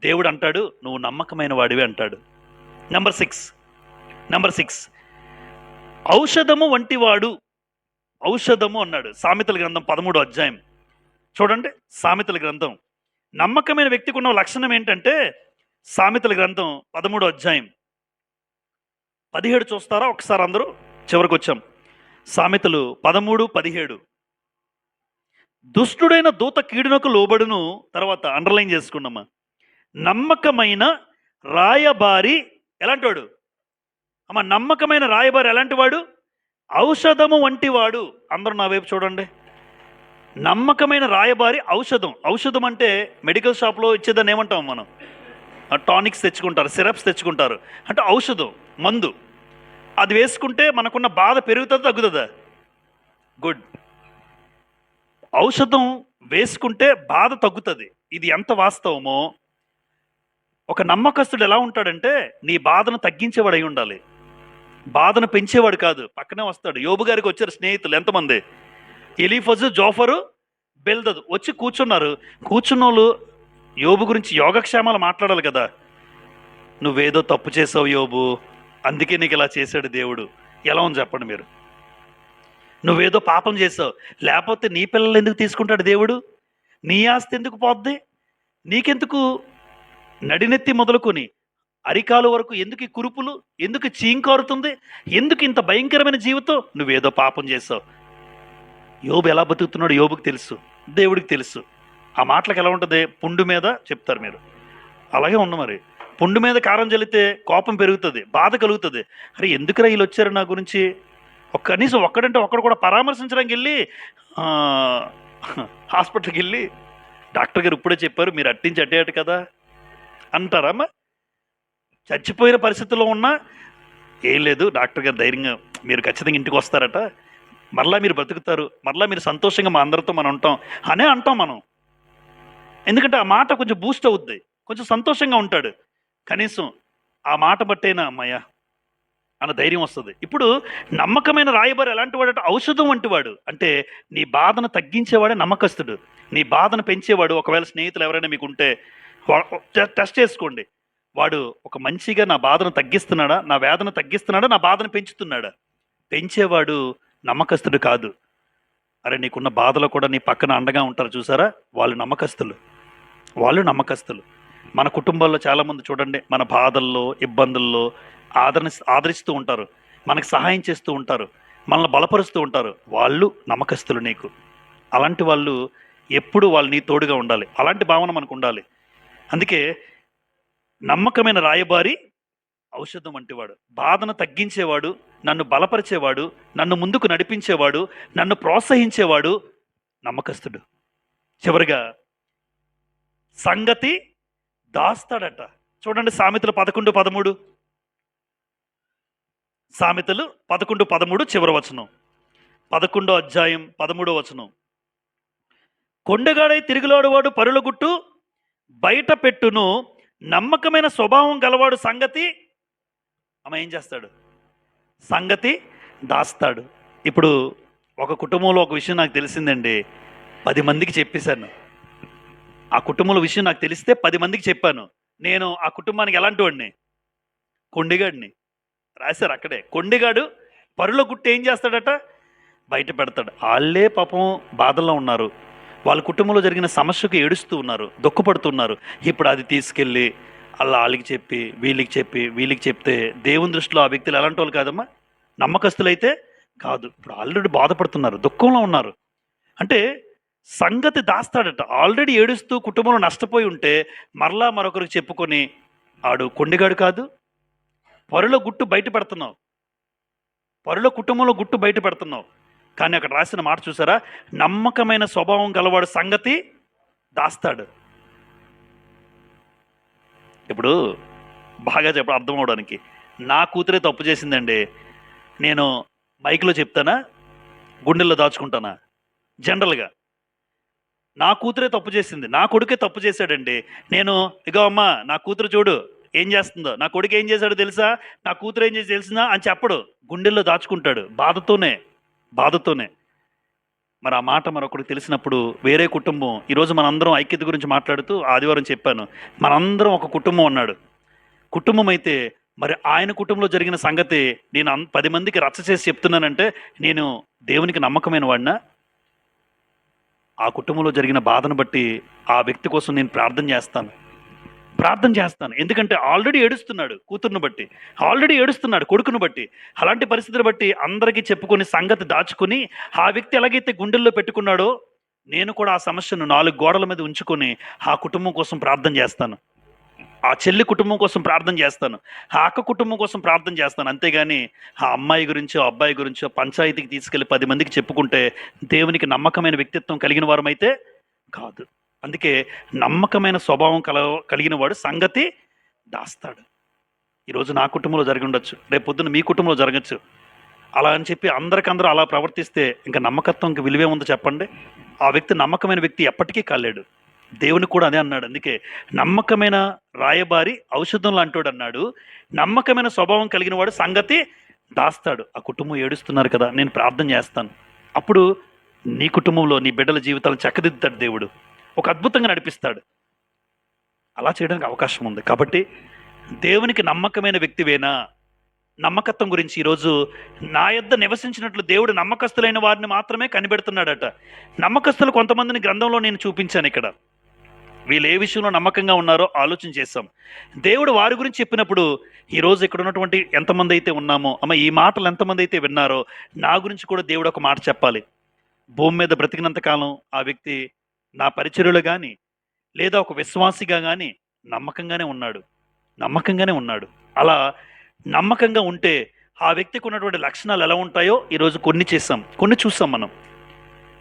దేవుడు అంటాడు నువ్వు నమ్మకమైన వాడివి అంటాడు. నెంబర్ 6, ఔషధము వంటివాడు. ఔషధము అన్నాడు సామెతల గ్రంథం 13వ అధ్యాయం. చూడండి, సామెతల గ్రంథం నమ్మకమైన వ్యక్తికి ఉన్న లక్షణం ఏంటంటే, సామెతల గ్రంథం 13వ అధ్యాయం 17 చూస్తారా ఒకసారి అందరూ? చివరికి వచ్చాం. సామెతలు 13:17, దుష్టుడైన దూత కీడునకు లోబడును. తర్వాత అండర్లైన్ చేసుకున్నామా, నమ్మకమైన రాయబారి ఎలాంటి వాడు? నమ్మకమైన రాయబారి ఎలాంటి వాడు? ఔషధము వంటి వాడు. అందరూ నా వైపు చూడండి. నమ్మకమైన రాయబారి ఔషధం. ఔషధం అంటే మెడికల్ షాప్లో ఇచ్చేదాన్ని ఏమంటాం మనం? టానిక్స్ తెచ్చుకుంటారు, సిరప్స్ తెచ్చుకుంటారు. అంటే ఔషధం, మందు. అది వేసుకుంటే మనకున్న బాధ పెరుగుతుందా తగ్గుతుందా? గుడ్. ఔషధం వేసుకుంటే బాధ తగ్గుతుంది. ఇది ఎంత వాస్తవమో, ఒక నమ్మకస్తుడు ఎలా ఉంటాడంటే నీ బాధను తగ్గించేవాడు అయి ఉండాలి, బాధను పెంచేవాడు కాదు. పక్కనే వస్తాడు. యోబు గారికి వచ్చారు స్నేహితులు ఎంతమంది? ఎలీఫజు, జోఫరు, బెల్దదు వచ్చి కూర్చున్నారు. కూర్చున్నోళ్ళు యోబు గురించి యోగక్షేమాలు మాట్లాడాలి కదా. నువ్వేదో తప్పు చేసావు యోబు, అందుకే నీకు ఇలా చేశాడు దేవుడు. ఎలా ఉంది చెప్పండి మీరు? నువ్వేదో పాపం చేసావు, లేకపోతే నీ పిల్లలు ఎందుకు తీసుకుంటాడు దేవుడు? నీ ఆస్తి ఎందుకు పోద్ది? నీకెందుకు నడినెత్తి మొదలుకొని అరికాలు వరకు ఎందుకు ఈ కురుపులు? ఎందుకు చీంకారుతుంది? ఎందుకు ఇంత భయంకరమైన జీవితం? నువ్వేదో పాపం చేసావు. యోబు ఎలా బతుకుతున్నాడు యోబుకి తెలుసు, దేవుడికి తెలుసు. ఆ మాటలకు ఎలా ఉంటుంది? పుండు మీద చెప్తారు మీరు. అలాగే ఉన్న మరి పుండు మీద కారం చల్లితే కోపం పెరుగుతుంది, బాధ కలుగుతుంది. అరే ఎందుకురా వీళ్ళు వచ్చారు నా గురించి? కనీసం ఒక్కడంటే ఒక్కడు కూడా పరామర్శించడానికి వెళ్ళి హాస్పిటల్కి వెళ్ళి డాక్టర్ గారు ఇప్పుడే చెప్పారు మీరు అట్టించి అట్టేయట కదా, అంటారమ్మా? చచ్చిపోయిన పరిస్థితుల్లో ఉన్నా ఏం లేదు డాక్టర్ గారు ధైర్యంగా మీరు ఖచ్చితంగా ఇంటికి వస్తారట, మరలా మీరు బ్రతుకుతారు, మరలా మీరు సంతోషంగా మా అందరితో మనం ఉంటాం అనే అంటాం మనం. ఎందుకంటే ఆ మాట కొంచెం బూస్ట్ అవుద్ది, కొంచెం సంతోషంగా ఉంటాడు. కనీసం ఆ మాట బట్టేనా అమ్మయ్య అన్న ధైర్యం వస్తుంది. ఇప్పుడు నమ్మకమైన రాయబారి ఎలాంటి వాడు అంటే ఔషధం వంటి వాడు. అంటే నీ బాధను తగ్గించేవాడే నమ్మకస్తుడు. నీ బాధను పెంచేవాడు. ఒకవేళ స్నేహితులు ఎవరైనా మీకు ఉంటే టెస్ట్ చేసుకోండి. వాడు ఒక మంచిగా నా బాధను తగ్గిస్తున్నాడా, నా వేదన తగ్గిస్తున్నాడా, నా బాధను పెంచుతున్నాడా? పెంచేవాడు నమ్మకస్తుడు కాదు. అరే నీకున్న బాధలో కూడా నీ పక్కన అండగా ఉంటారు చూసారా, వాళ్ళు నమ్మకస్తులు. వాళ్ళు నమ్మకస్తులు. మన కుటుంబాల్లో చాలామంది చూడండి, మన బాధల్లో ఇబ్బందుల్లో ఆదరిస్తూ ఉంటారు, మనకు సహాయం చేస్తూ ఉంటారు, మనల్ని బలపరుస్తూ ఉంటారు. వాళ్ళు నమ్మకస్తులు నీకు. అలాంటి వాళ్ళు ఎప్పుడు వాళ్ళు నీ తోడుగా ఉండాలి. అలాంటి భావన మనకు ఉండాలి. అందుకే నమ్మకమైన రాయబారి ఔషధం వంటివాడు. బాధను తగ్గించేవాడు, నన్ను బలపరిచేవాడు, నన్ను ముందుకు నడిపించేవాడు, నన్ను ప్రోత్సహించేవాడు నమ్మకస్తుడు. చివరిగా సంగతి దాస్తాడట. చూడండి సామెతలు 11:13. సామెతలు 11:13 చివరి వచనం, 11వ అధ్యాయం 13వ వచనం. కొండగాడై తిరుగులాడువాడు పరుల గుట్టు బయట పెట్టును, నమ్మకమైన స్వభావం గలవాడు సంగతి ఆమె ఏం చేస్తాడు? సంగతి దాస్తాడు. ఇప్పుడు ఒక కుటుంబంలో ఒక విషయం నాకు తెలిసిందండి, 10 మందికి చెప్పేశాను. ఆ కుటుంబంలో విషయం నాకు తెలిస్తే 10 మందికి చెప్పాను. నేను ఆ కుటుంబానికి ఎలాంటి వాడిని? కొండిగాడిని. రాశారు అక్కడే. కొండిగాడు పరుల గుట్టు ఏం చేస్తాడట? బయట పెడతాడు. వాళ్ళే పాపం బాధల్లో ఉన్నారు, వాళ్ళ కుటుంబంలో జరిగిన సమస్యకు ఏడుస్తూ ఉన్నారు, దుఃఖపడుతున్నారు. ఇప్పుడు అది తీసుకెళ్ళి వాళ్ళకి చెప్పి వీళ్ళకి చెప్తే దేవుని దృష్టిలో ఆ వ్యక్తులు ఎలాంటి వాళ్ళు కాదమ్మా? నమ్మకస్తులైతే కాదు. ఇప్పుడు ఆల్రెడీ బాధపడుతున్నారు, దుఃఖంలో ఉన్నారు. అంటే సంగతి దాస్తాడట. ఆల్రెడీ ఏడుస్తూ కుటుంబంలో నష్టపోయి ఉంటే మరలా మరొకరికి చెప్పుకొని ఆడు కొండిగాడు కాదు. పరుల గుట్టు బయట పెడుతున్నావు, పరుల కుటుంబంలో గుట్టు బయట పెడుతున్నావు. కానీ అక్కడ రాసిన మాట చూసారా? నమ్మకమైన స్వభావం గలవాడు సంగతి దాస్తాడు. ఇప్పుడు బాగా అర్థం అవడానికి, నా కూతురే తప్పు చేసిందండి, నేను మైక్లో చెప్తానా, గుండెల్లో దాచుకుంటానా? జనరల్గా నా కూతురే తప్పు చేసింది, నా కొడుకే తప్పు చేశాడండి, నేను ఇగో అమ్మా నా కూతురు చూడు ఏం చేస్తుందో, నా కొడుకు ఏం చేశాడో తెలుసా, నా కూతురు ఏం చేసి తెలిసిందా అని చెప్పడు, గుండెల్లో దాచుకుంటాడు బాధతోనే. మరి ఆ మాట మరొకరికి తెలిసినప్పుడు వేరే కుటుంబం, ఈరోజు మనందరం ఐక్యత గురించి మాట్లాడుతూ ఆదివారం చెప్పాను, మనందరం ఒక కుటుంబం అన్నాడు. కుటుంబం అయితే మరి ఆయన కుటుంబంలో జరిగిన సంగతి నేను 10 మందికి రచ్చ చేసి చెప్తున్నానంటే నేను దేవునికి నమ్మకమైన వాడినా? ఆ కుటుంబంలో జరిగిన బాధను బట్టి ఆ వ్యక్తి కోసం నేను ప్రార్థన చేస్తాను. ఎందుకంటే ఆల్రెడీ ఏడుస్తున్నాడు కూతురును బట్టి, ఆల్రెడీ ఏడుస్తున్నాడు కొడుకును బట్టి. అలాంటి పరిస్థితులు బట్టి అందరికీ చెప్పుకొని సంగతి దాచుకుని ఆ వ్యక్తి ఎలాగైతే గుండెల్లో పెట్టుకున్నాడో నేను కూడా ఆ సమస్యను 4 గోడల మీద ఉంచుకొని ఆ కుటుంబం కోసం ప్రార్థన చేస్తాను, ఆ చెల్లి కుటుంబం కోసం ప్రార్థన చేస్తాను, ఆ అక్క కుటుంబం కోసం ప్రార్థన చేస్తాను. అంతేగాని ఆ అమ్మాయి గురించో అబ్బాయి గురించో పంచాయతీకి తీసుకెళ్లి 10 మందికి చెప్పుకుంటే దేవునికి నమ్మకమైన వ్యక్తిత్వం కలిగిన వారమైతే కాదు. అందుకే నమ్మకమైన స్వభావం కలిగిన వాడు సంగతి దాస్తాడు. ఈరోజు నా కుటుంబంలో జరిగి ఉండొచ్చు, రేపు పొద్దున్న మీ కుటుంబంలో జరగచ్చు. అలా అని చెప్పి అందరికందరూ అలా ప్రవర్తిస్తే ఇంకా నమ్మకత్వంకి విలువే ఉందో చెప్పండి? ఆ వ్యక్తి నమ్మకమైన వ్యక్తి ఎప్పటికీ కాలేడు. దేవుని కూడా అదే అన్నాడు. అందుకే నమ్మకమైన రాయబారి ఔషధం లాంటోడు అన్నాడు. నమ్మకమైన స్వభావం కలిగిన వాడు సంగతి దాస్తాడు. ఆ కుటుంబం ఏడుస్తున్నారు కదా, నేను ప్రార్థన చేస్తాను. అప్పుడు నీ కుటుంబంలో నీ బిడ్డల జీవితాలను చక్కదిద్దుతాడు దేవుడు, ఒక అద్భుతంగా నడిపిస్తాడు. అలా చేయడానికి అవకాశం ఉంది. కాబట్టి దేవునికి నమ్మకమైన వ్యక్తివేనా? నమ్మకత్వం గురించి ఈరోజు నా యొద్ద నివసించినట్లు దేవుడు నమ్మకస్తులైన వారిని మాత్రమే కనిపెడుతున్నాడట. నమ్మకస్తులు కొంతమందిని గ్రంథంలో నేను చూపించాను. ఇక్కడ వీళ్ళు ఏ విషయంలో నమ్మకంగా ఉన్నారో ఆలోచన చేస్తాం. దేవుడు వారి గురించి చెప్పినప్పుడు ఈరోజు ఇక్కడ ఉన్నటువంటి ఎంతమంది అయితే ఉన్నామో, అమ్మ ఈ మాటలు ఎంతమంది అయితే విన్నారో నా గురించి కూడా దేవుడు ఒక మాట చెప్పాలి. భూమి మీద బ్రతికినంత కాలం ఆ వ్యక్తి నా పరిచర్యలు కానీ లేదా ఒక విశ్వాసిగా కానీ నమ్మకంగానే ఉన్నాడు. అలా నమ్మకంగా ఉంటే ఆ వ్యక్తికి ఉన్నటువంటి లక్షణాలు ఎలా ఉంటాయో ఈరోజు కొన్ని చూసాం మనం.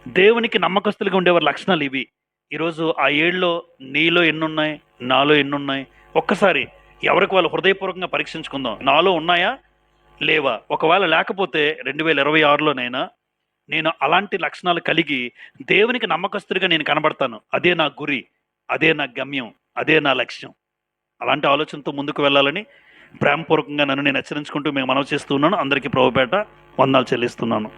దేవునికి నమ్మకస్తులుగా ఉండేవారి లక్షణాలు ఇవి. ఈరోజు ఆ 7లో నీలో ఎన్నున్నాయి, నాలో ఎన్నున్నాయి, ఒక్కసారి ఎవరికి వాళ్ళు హృదయపూర్వకంగా పరీక్షించుకుందాం. నాలో ఉన్నాయా? లేవా? ఒకవేళ లేకపోతే 2026లోనైనా నేను అలాంటి లక్షణాలు కలిగి దేవునికి నమ్మకస్తుడిగా నేను కనబడతాను. అదే నా గురి. అదే నా గమ్యం. అదే నా లక్ష్యం. అలాంటి ఆలోచనతో ముందుకు వెళ్ళాలని ప్రేమపూర్వకంగా నన్ను నేను హెచ్చరించుకుంటూ మీకు మనవి చేస్తూ ఉన్నాను. అందరికీ ప్రభుపేట వందనాలు చెల్లిస్తున్నాను.